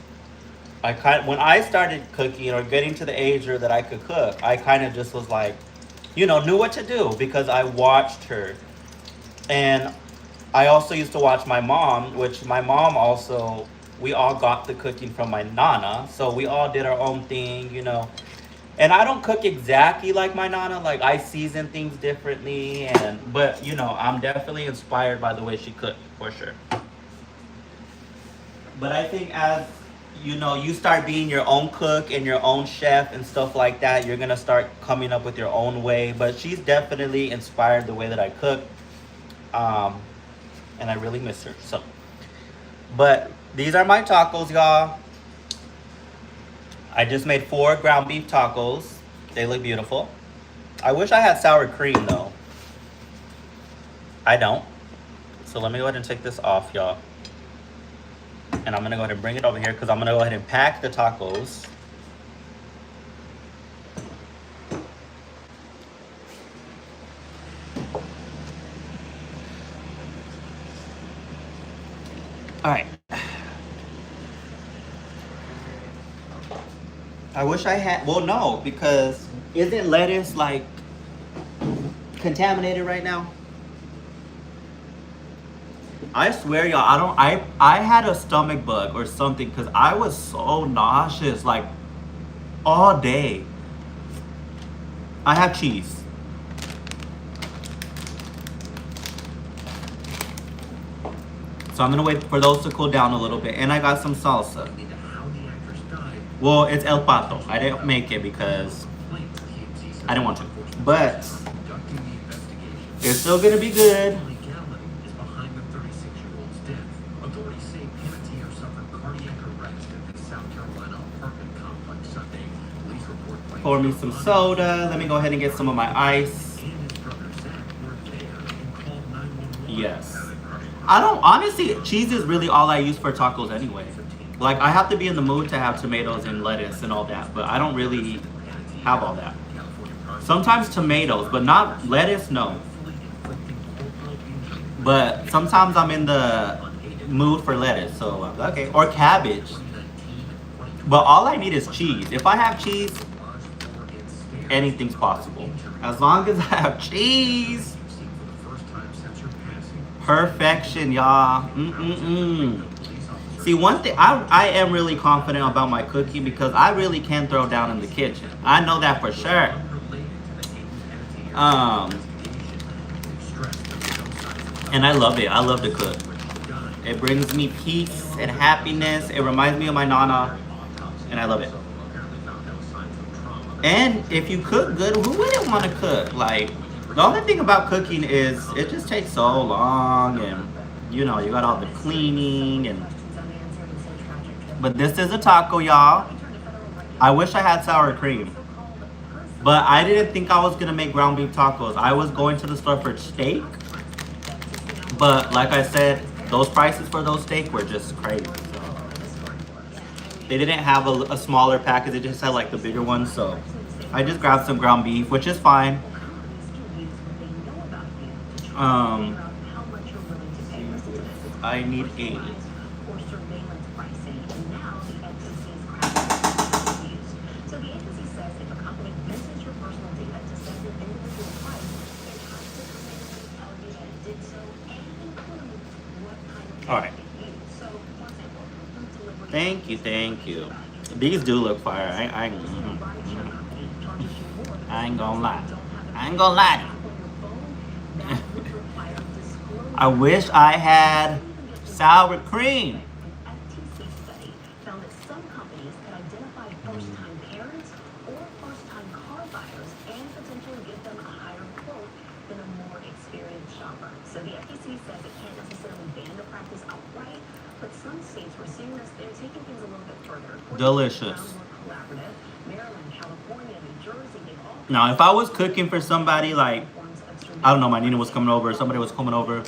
when I started cooking or getting to the age where that I could cook, I kind of just was like, knew what to do because I watched her. And I also used to watch my mom, which my mom also, we all got the cooking from my nana. So we all did our own thing. And I don't cook exactly like my nana. Like I season things differently, but I'm definitely inspired by the way she cooked for sure. But I think as you start being your own cook and your own chef and stuff like that, you're gonna start coming up with your own way. But she's definitely inspired the way that I cook, and I really miss her. So, but these are my tacos, y'all. I just made 4 ground beef tacos. They look beautiful. I wish I had sour cream though. I don't. So let me go ahead and take this off, y'all. And I'm gonna go ahead and bring it over here because I'm gonna go ahead and pack the tacos. All right. I wish I had, well, no, because isn't lettuce like contaminated right now? I swear, y'all, I had a stomach bug or something because I was so nauseous like all day. I have cheese. So I'm gonna wait for those to cool down a little bit. And I got some salsa. Well, it's El Pato. I didn't make it because I didn't want to. But it's still gonna be good. Pour me some soda. Let me go ahead and get some of my ice. Yes. I don't, honestly, cheese is really all I use for tacos anyway. Like, I have to be in the mood to have tomatoes and lettuce and all that, but I don't really have all that. Sometimes tomatoes, but not lettuce, no. But sometimes I'm in the mood for lettuce, so okay. Or cabbage. But all I need is cheese. If I have cheese, anything's possible. As long as I have cheese. Perfection, y'all. See, one thing, I am really confident about my cooking because I really can throw down in the kitchen. I know that for sure. And I love it. I love to cook. It brings me peace and happiness. It reminds me of my nana. And I love it. And if you cook good, who wouldn't want to cook? Like, the only thing about cooking is it just takes so long, and you got all the cleaning but this is a taco, y'all. I wish I had sour cream, but I didn't think I was gonna make ground beef tacos. I was going to the store for steak, but like I said, those prices for those steak were just crazy. So they didn't have a smaller package, they just had like the bigger ones, so I just grabbed some ground beef, which is fine. I need 8. All right. Thank you. These do look fire. I ain't gonna lie. I wish I had sour cream. So the FTC says it can't necessarily ban the practice outright, but some states were seeing this, they're taking things a little bit further. Delicious. Maryland, California, New Jersey, now, if I was cooking for somebody, like, I don't know, my Nina was coming over, somebody was coming over,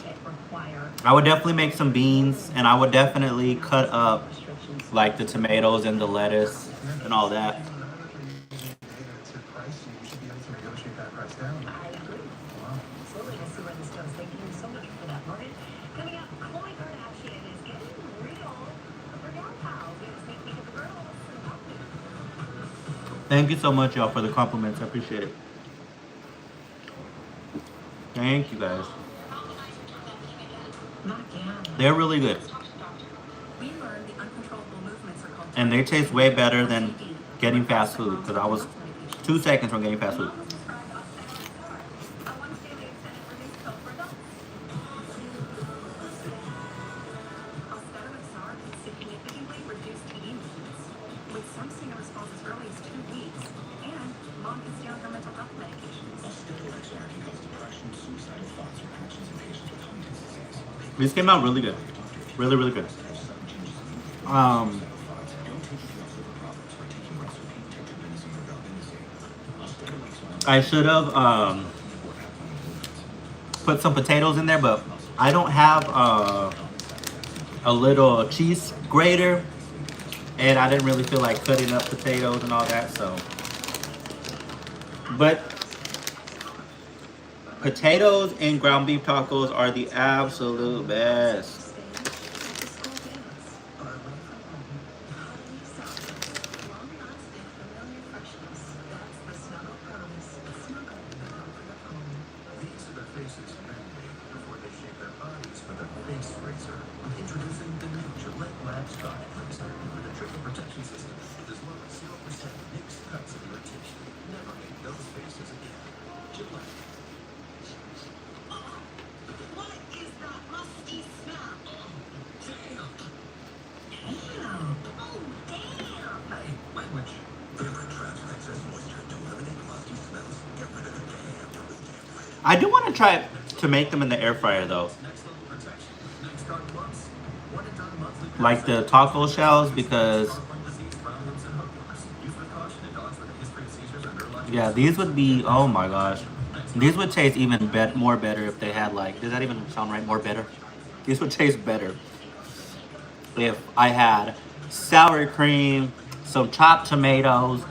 I would definitely make some beans, and I would definitely cut up like the tomatoes and the lettuce and all that. Thank you so much, y'all, for the compliments. I appreciate it. Thank you, guys. They're really good. And they taste way better than getting fast food because I was 2 seconds from getting fast food. These came out really good. Really, really good. Um, I should have put some potatoes in there, but I don't have a little cheese grater, and I didn't really feel like cutting up potatoes and all that. So, but potatoes and ground beef tacos are the absolute best. I do want to try to make them in the air fryer though. Like the taco shells because yeah, these would be oh my gosh. These would taste even more better if they had like does that even sound right? More better? These would taste better if I had sour cream, some chopped tomatoes.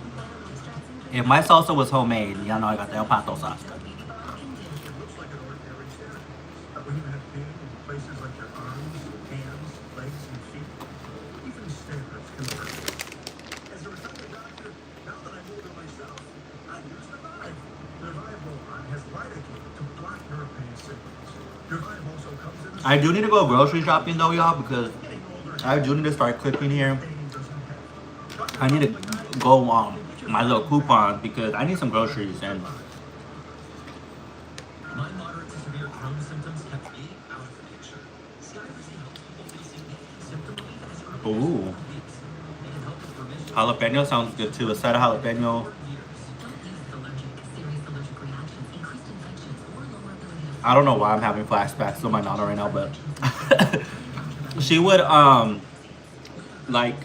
If my salsa was homemade, y'all know I got the El Pato sauce. I do need to go grocery shopping though, y'all, because I do need to start clicking here. I need to go on my little coupon because I need some groceries and ooh, jalapeno sounds good too. A side of jalapeno. I don't know why I'm having flashbacks to my nana right now, but she would like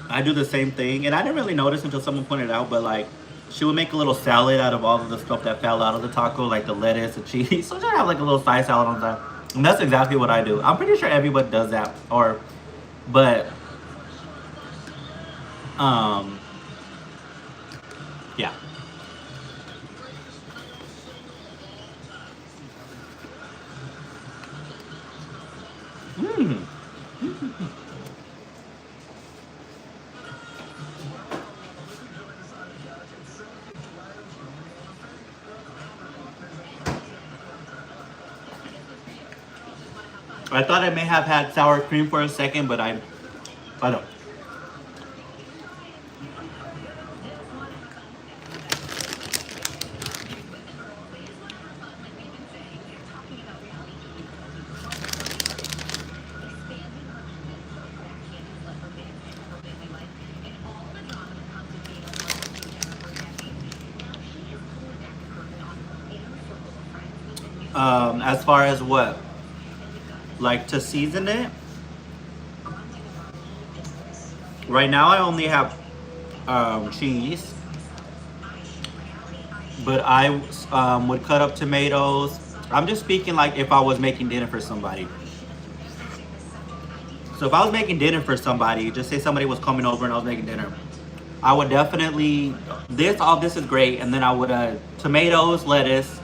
I do the same thing, and I didn't really notice until someone pointed it out. But like, she would make a little salad out of all of the stuff that fell out of the taco, like the lettuce, the cheese. So she'd have like a little side salad on that, and that's exactly what I do. I'm pretty sure everybody does that, or but um yeah. Mm. I thought I may have had sour cream for a second, but I don't. As far as what, like to season it. Right now, I only have cheese, but I would cut up tomatoes. I'm just speaking like if I was making dinner for somebody. So if I was making dinner for somebody, just say somebody was coming over and I was making dinner, I would definitely all this is great, and then I would tomatoes, lettuce,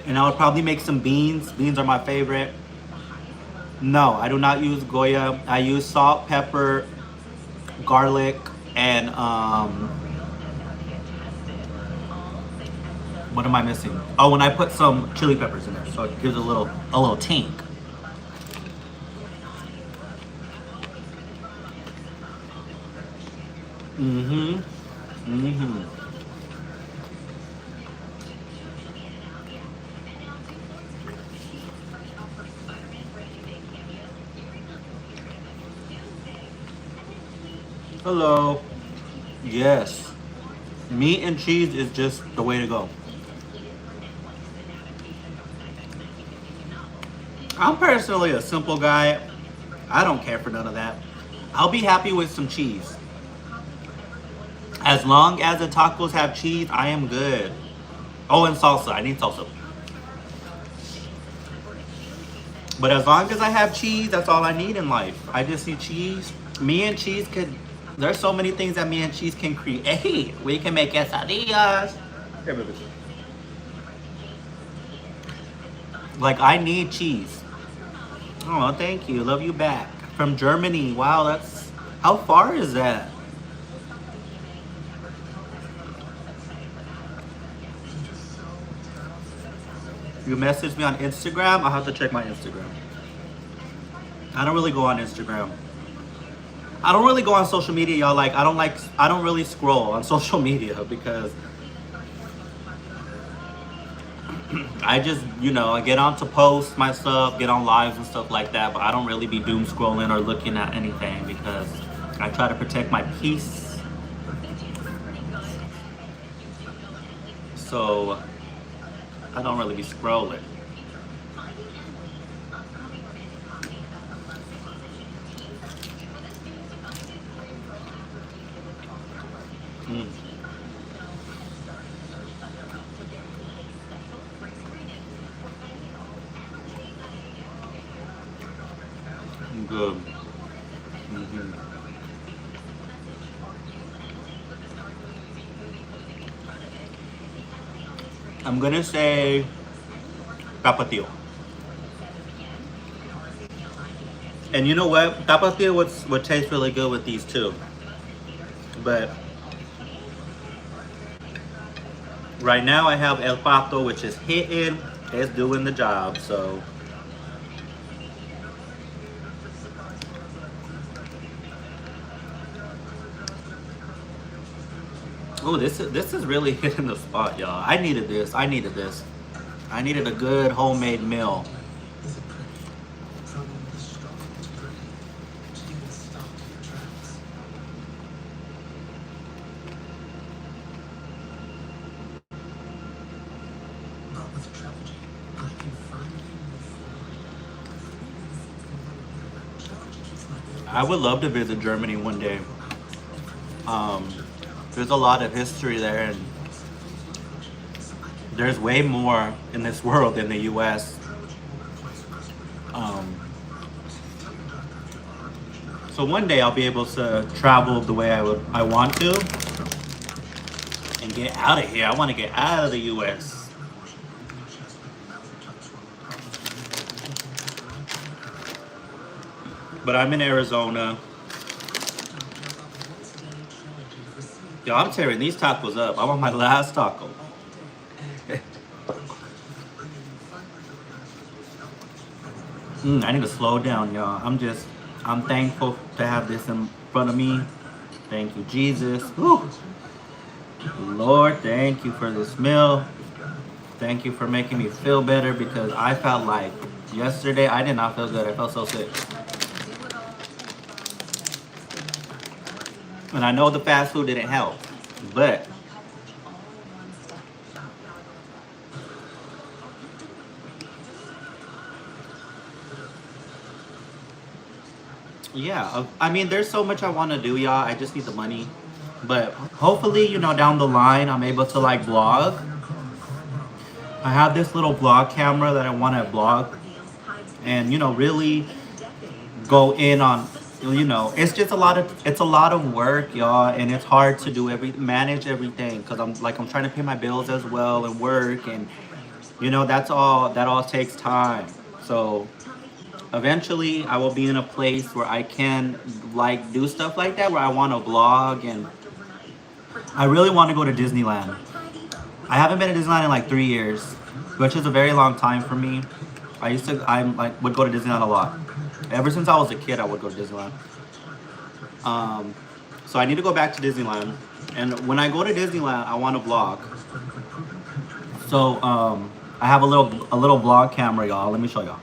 and I would probably make some beans. Beans are my favorite. No, I do not use Goya. I use salt, pepper, garlic, and what am I missing? Oh, and I put some chili peppers in there, so it gives a little tink. Mm-hmm. Mm-hmm. Hello. Yes. Meat and cheese is just the way to go. I'm personally a simple guy. I don't care for none of that. I'll be happy with some cheese. As long as the tacos have cheese, I am good. Oh, and salsa. I need salsa. But as long as I have cheese, that's all I need in life. I just need cheese. Me and cheese could. There's so many things that me and cheese can create. We can make quesadillas. Here, baby. Like, I need cheese. Oh, thank you. Love you back. From Germany. Wow, that's. How far is that? You messaged me on Instagram? I'll have to check my Instagram. I don't really go on Instagram. I don't really go on social media, y'all. Like, I don't really scroll on social media because I just, I get on to post my stuff, get on lives and stuff like that, but I don't really be doom scrolling or looking at anything because I try to protect my peace. So I don't really be scrolling. Mm. Good. Hmm. I'm gonna say tapatio. And you know what? Tapatio would taste really good with these too. But right now I have El Pato, which is hitting. It's doing the job. So oh, this is really hitting the spot, y'all. I needed this. I needed this. I needed a good homemade meal. I would love to visit Germany one day. Um, there's a lot of history there, and there's way more in this world than the U.S. Um, so one day I'll be able to travel the way I want to and get out of here. I want to get out of the U.S. But I'm in Arizona. Yo, I'm tearing these tacos up. I want my last taco. I need to slow down, y'all. I'm thankful to have this in front of me. Thank you, Jesus. Whew. Lord, thank you for this meal. Thank you for making me feel better because I felt like yesterday I did not feel good. I felt so sick. And I know the fast food didn't help, but yeah, I mean, there's so much I want to do, y'all. I just need the money. But hopefully, down the line, I'm able to like vlog. I have this little vlog camera that I want to vlog and, really go in on, you know, it's just a lot of work, y'all, and it's hard to do manage everything because I'm trying to pay my bills as well and work, and you know that all takes time. So eventually I will be in a place where I can like do stuff like that, where I want to vlog, and I really want to go to Disneyland. I haven't been to Disneyland in like 3 years, which is a very long time for me. I'm like would go to Disneyland a lot. Ever since I was a kid, I would go to Disneyland. Um, so I need to go back to Disneyland, and when I go to Disneyland, I want to vlog. So I have a little vlog camera, y'all. Let me show y'all.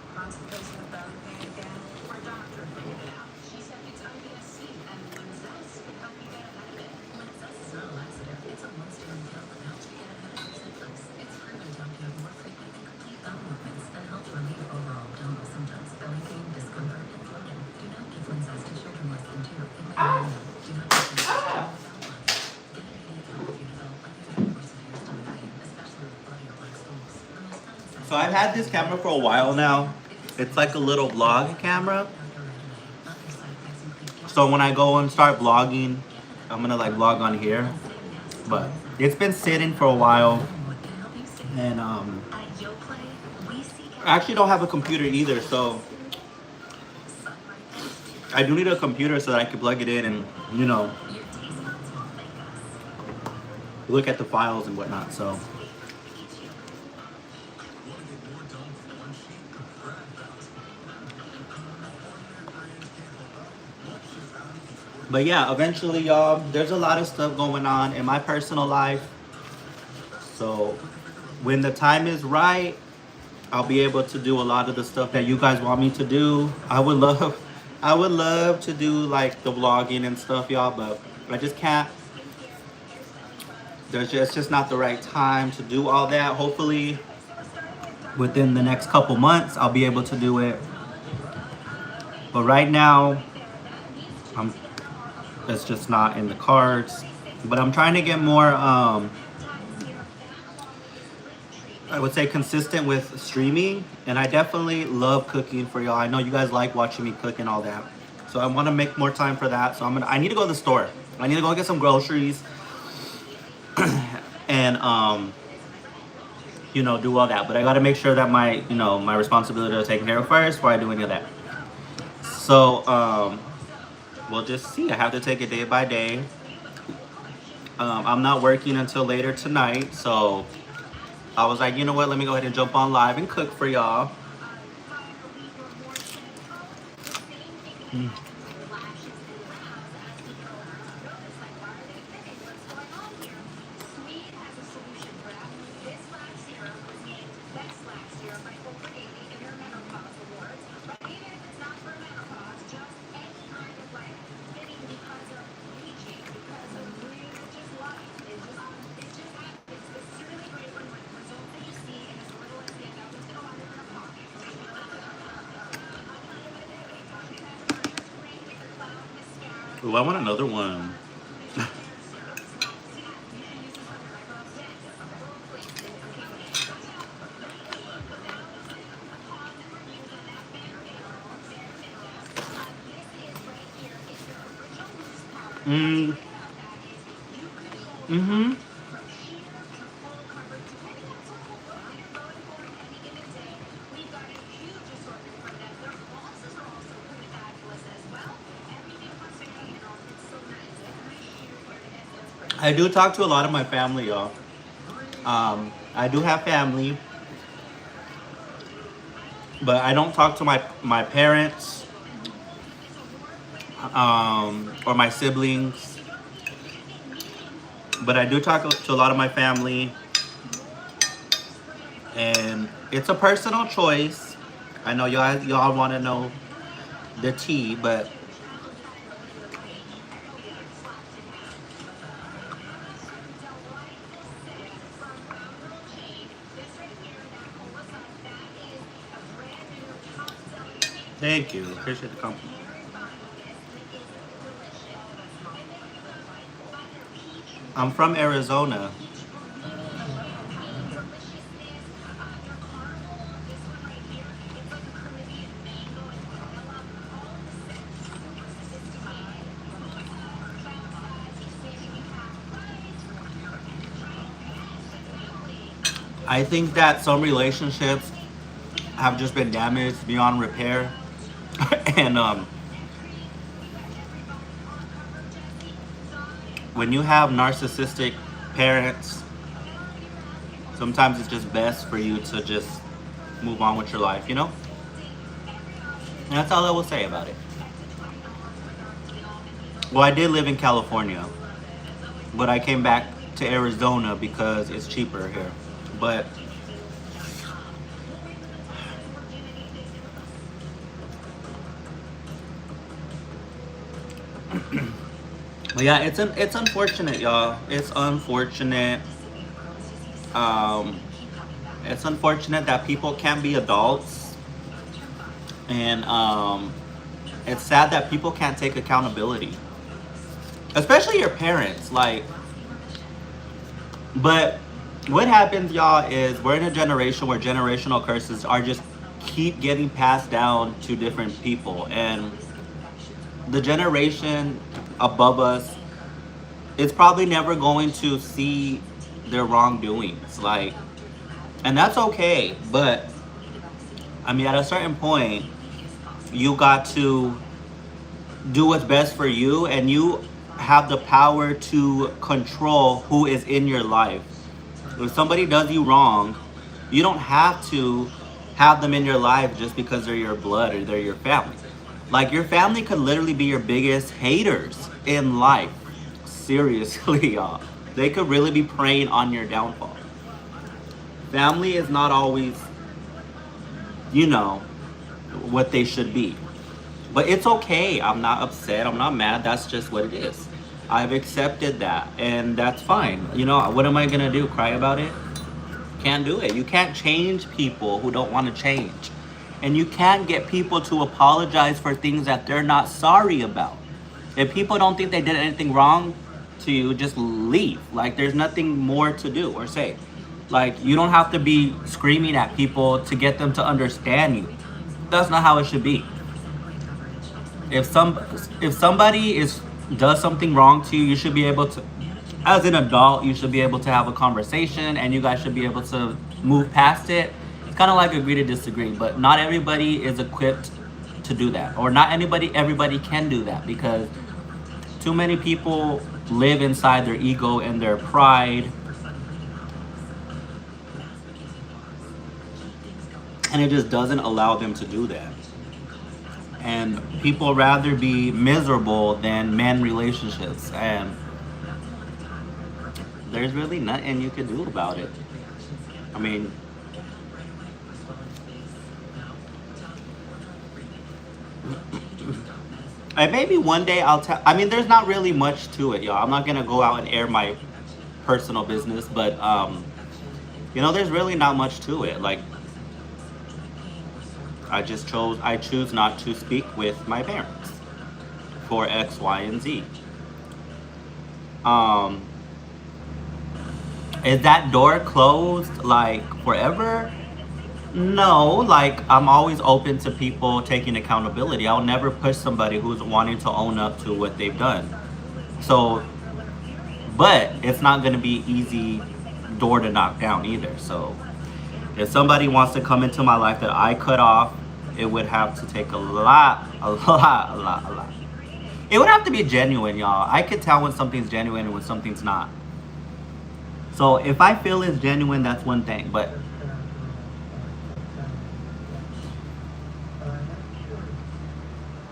So I've had this camera for a while now. It's like a little vlog camera. So when I go and start vlogging, I'm gonna like vlog on here. But it's been sitting for a while, and I actually don't have a computer either. So I do need a computer so that I can plug it in and you know look at the files and whatnot. So. But yeah, eventually, y'all, there's a lot of stuff going on in my personal life. So when the time is right, I'll be able to do a lot of the stuff that you guys want me to do. I would love to do like the vlogging and stuff, y'all, but I just can't. It's just not the right time to do all that. Hopefully, within the next couple months, I'll be able to do it. But right now, it's just not in the cards. But I'm trying to get more, I would say, consistent with streaming. And I definitely love cooking for y'all. I know you guys like watching me cook and all that. So I want to make more time for that. So I need to go to the store. I need to go get some groceries and you know, do all that. But I got to make sure that my responsibility is taken care of first before I do any of that. So we'll just see. I have to take it day by day. I'm not working until later tonight, so I was like, you know what? Let me go ahead and jump on live and cook for y'all. Ooh, I want another one. Mm-hmm. I do talk to a lot of my family, y'all. I do have family, but I don't talk to my parents or my siblings. But I do talk to a lot of my family, and it's a personal choice. I know y'all want to know the tea, but thank you. Appreciate the compliment. I'm from Arizona. I think that some relationships have just been damaged beyond repair. And when you have narcissistic parents, sometimes it's just best for you to just move on with your life, you know? And that's all I will say about it. Well, I did live in California, but I came back to Arizona because it's cheaper here. But yeah, it's unfortunate, y'all. It's unfortunate. Um, it's unfortunate that people can't be adults, and it's sad that people can't take accountability, especially your parents. Like, but what happens, y'all, is we're in a generation where generational curses are just keep getting passed down to different people, and the generation above us is probably never going to see their wrongdoings. Like, and that's okay. But I mean, at a certain point, you got to do what's best for you, and you have the power to control who is in your life. If somebody does you wrong, you don't have to have them in your life just because they're your blood or they're your family. Like, your family could literally be your biggest haters in life. Seriously, y'all. They could really be preying on your downfall. Family is not always, you know, what they should be. But it's okay. I'm not upset. I'm not mad. That's just what it is. I've accepted that, and that's fine. You know, what am I gonna do? Cry about it? Can't do it. You can't change people who don't want to change. And you can't get people to apologize for things that they're not sorry about. If people don't think they did anything wrong to you, just leave. Like, there's nothing more to do or say. Like, you don't have to be screaming at people to get them to understand you. That's not how it should be. If somebody does something wrong to you, you should be able to, as an adult, you should be able to have a conversation, and you guys should be able to move past it. It's kind of like agree to disagree, but not everybody is equipped to do that, or not everybody can do that, because too many people live inside their ego and their pride, and it just doesn't allow them to do that. And people rather be miserable than mend relationships, and there's really nothing you can do about it. I mean, and maybe one day I'll tell. I mean, there's not really much to it, y'all. I'm not gonna go out and air my personal business, but you know, there's really not much to it. Like, I choose not to speak with my parents for X, Y, and Z. Um, is that door closed like forever? No, like, I'm always open to people taking accountability. I'll never push somebody who's wanting to own up to what they've done. So, but it's not going to be easy door to knock down either. So, if somebody wants to come into my life that I cut off, it would have to take a lot. It would have to be genuine, y'all. I could tell when something's genuine and when something's not. So if I feel it's genuine, that's one thing. But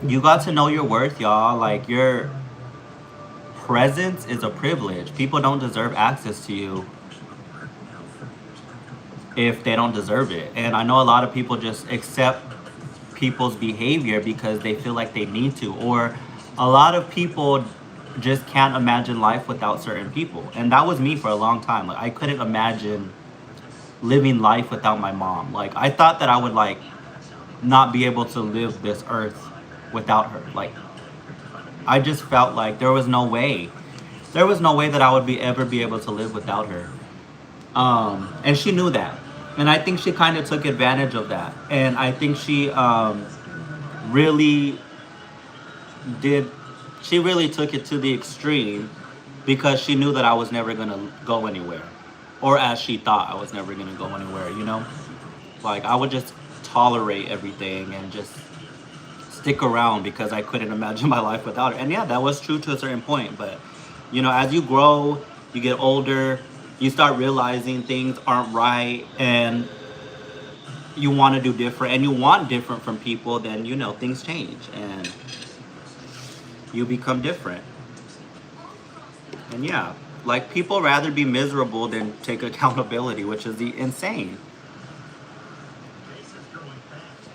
you got to know your worth, y'all. Like, your presence is a privilege. People don't deserve access to you if they don't deserve it. And I know a lot of people just accept people's behavior because they feel like they need to, or a lot of people just can't imagine life without certain people. And that was me for a long time. Like, I couldn't imagine living life without my mom. Like, I thought that I would, like, not be able to live this earth without her. Like, I just felt like there was no way that I would ever be able to live without her. And she knew that. And I think she kind of took advantage of that. And I think she really really took it to the extreme, because she knew that I was never going to go anywhere. or as she thought I was never gonna go anywhere, you know? Like I would just tolerate everything and just stick around because I couldn't imagine my life without her. And yeah, that was true to a certain point. But you know, as you grow, you get older, you start realizing things aren't right and you want to do different and you want different from people, then you know things change and you become different. And yeah, like people rather be miserable than take accountability, which is the insane.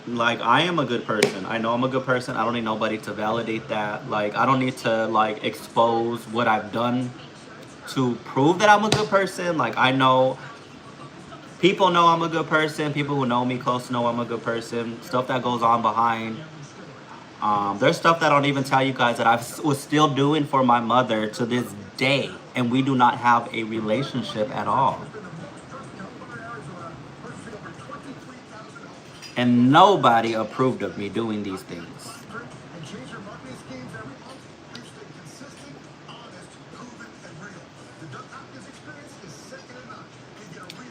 Like I am a good person. I know I'm a good person. I don't need nobody to validate that. Like I don't need to like expose what I've done to prove that I'm a good person. Like I know people know I'm a good person. People who know me close know I'm a good person. Stuff that goes on behind. There's stuff that I don't even tell you guys that I was still doing for my mother to this day, and we do not have a relationship at all. And nobody approved of me doing these things.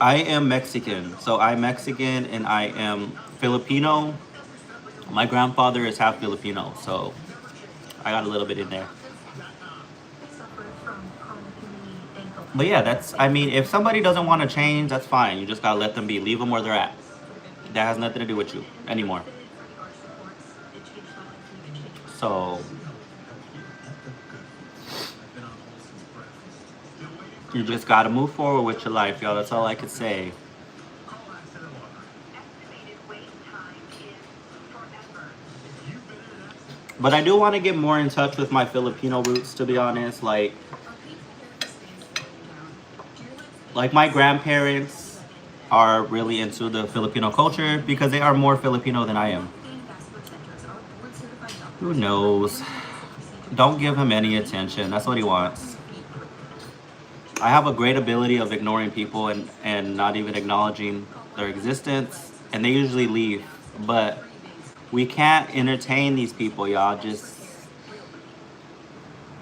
I am Mexican. So I'm Mexican and I am Filipino. My grandfather is half Filipino, so I got a little bit in there. But yeah, that's, I mean, if somebody doesn't want to change, that's fine. You just gotta let them be. Leave them where they're at. That has nothing to do with you anymore. So you just gotta move forward with your life, y'all. That's all I could say. But I do want to get more in touch with my Filipino roots, to be honest. Like my grandparents are really into the Filipino culture because they are more Filipino than I am. Who knows? Don't give him any attention. That's what he wants. I have a great ability of ignoring people and not even acknowledging their existence, and they usually leave. But we can't entertain these people, y'all. Just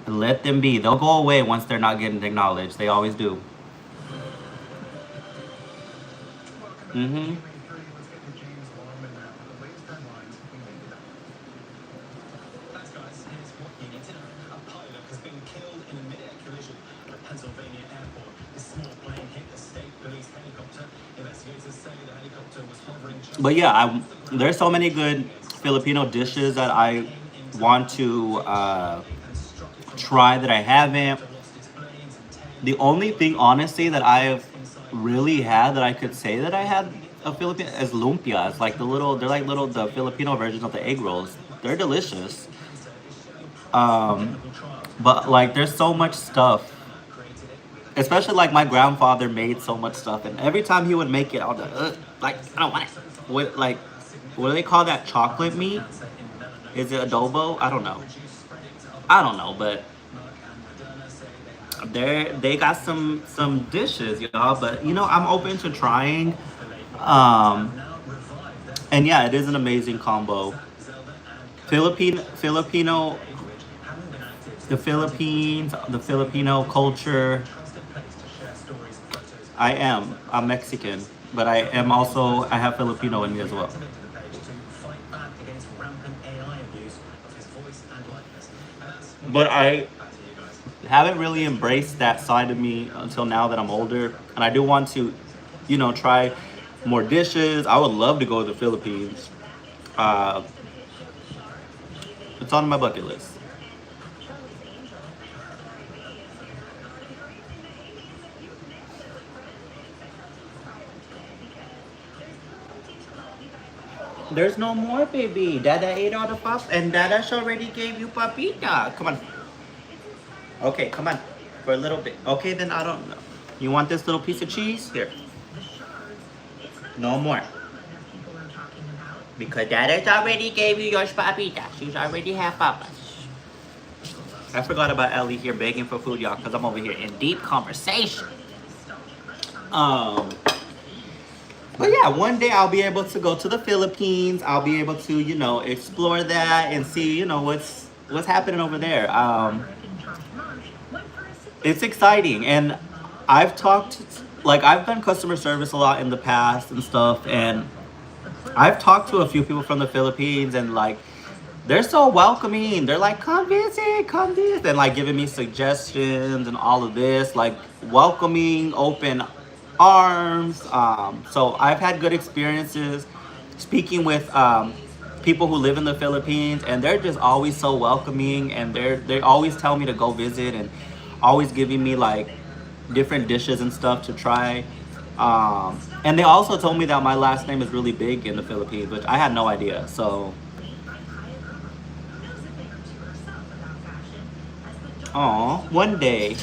let them be. They'll go away once they're not getting acknowledged. They always do. Mm-hmm. But yeah, there's so many good Filipino dishes that I want to try that I haven't. The only thing, honestly, that I've really had that I could say that I had a Filipino is lumpia. It's like they're like little, the Filipino versions of the egg rolls. They're delicious. Um, but like, there's so much stuff. Especially like my grandfather made so much stuff, and every time he would make it, I was like, I don't want it. What do they call that? Chocolate meat? Is it adobo? I don't know. I don't know, but they got some dishes, y'all. But you know, I'm open to trying. Um, and yeah, it is an amazing combo. Filipino, the Philippines, the Filipino culture. I'm Mexican, but I have Filipino in me as well. But I haven't really embraced that side of me until now that I'm older, and I do want to, you know, try more dishes. I would love to go to the Philippines. Uh, it's on my bucket list. There's no more, baby. Dada ate all the pop, and Dada's already gave you papita. Come on. Okay, come on. For a little bit. Okay, then I don't know. You want this little piece of cheese? Here. No more. Because Dada's already gave you your papita. She's already had papas. I forgot about Ellie here begging for food, y'all, because I'm over here in deep conversation. Um, but yeah, one day I'll be able to go to the Philippines. I'll be able to, you know, explore that and see, you know, what's happening over there. It's exciting, and I've talked like I've done customer service a lot in the past and stuff, and I've talked to a few people from the Philippines, and like they're so welcoming. They're like, come visit, come visit, and like giving me suggestions and all of this, like welcoming, open arms. So I've had good experiences speaking with people who live in the Philippines, and they're just always so welcoming, and they always tell me to go visit, and always giving me like different dishes and stuff to try. And they also told me that my last name is really big in the Philippines, which I had no idea. So, oh, one day,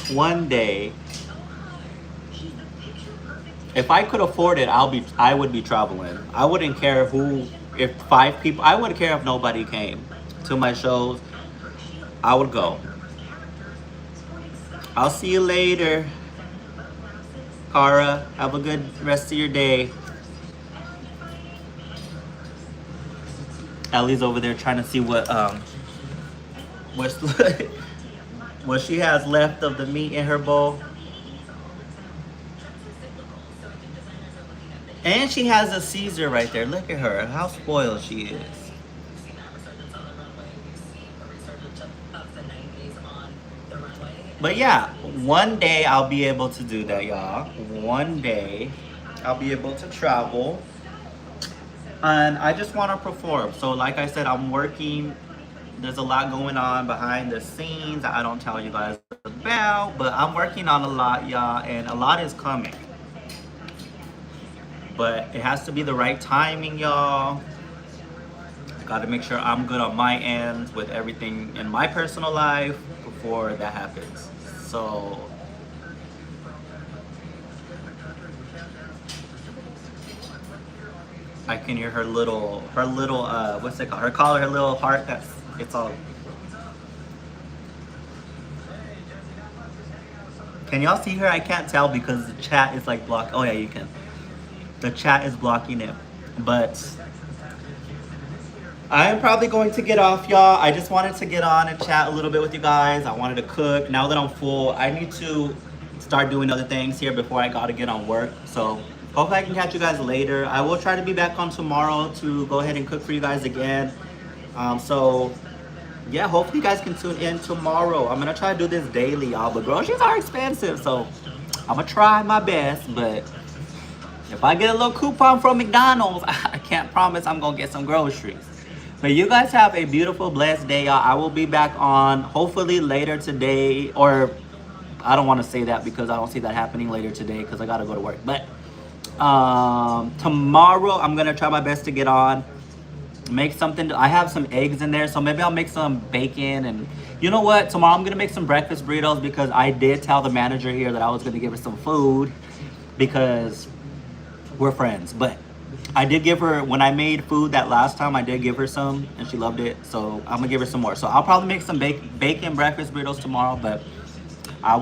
if I could afford it, I would be traveling. I wouldn't care who, if 5 people, I wouldn't care if nobody came to my shows. I would go. I'll see you later, Cara. Have a good rest of your day. Ellie's over there trying to see what's what she has left of the meat in her bowl. And she has a Caesar right there. Look at her. How spoiled she is. But yeah, one day I'll be able to do that, y'all. One day I'll be able to travel. And I just want to perform. So like I said, I'm working. There's a lot going on behind the scenes that I don't tell you guys about. But I'm working on a lot, y'all. And a lot is coming. But it has to be the right timing, y'all. I gotta make sure I'm good on my end with everything in my personal life before that happens. So I can hear her little what's it called? Her collar, her little heart. It's all. Can y'all see her? I can't tell because the chat is like blocked. Oh yeah, you can. The chat is blocking it, but I am probably going to get off, y'all. I just wanted to get on and chat a little bit with you guys. I wanted to cook. Now that I'm full, I need to start doing other things here before I gotta get on work. So hopefully I can catch you guys later. I will try to be back on tomorrow to go ahead and cook for you guys again. So yeah, hopefully you guys can tune in tomorrow. I'm gonna try to do this daily, y'all, but groceries are expensive, so I'm gonna try my best. But if I get a little coupon from McDonald's, I can't promise I'm gonna get some groceries. But you guys have a beautiful, blessed day, y'all. I will be back on hopefully later today, or I don't want to say that because I don't see that happening later today because I gotta go to work. But tomorrow I'm gonna try my best to get on, make something. I have some eggs in there, so maybe I'll make some bacon. And you know what? Tomorrow I'm gonna make some breakfast burritos because I did tell the manager here that I was gonna give her some food because we're friends. But I did give her, when I made food that last time, I did give her some and she loved it. So I'm gonna give her some more. So I'll probably make some bacon breakfast burritos tomorrow. But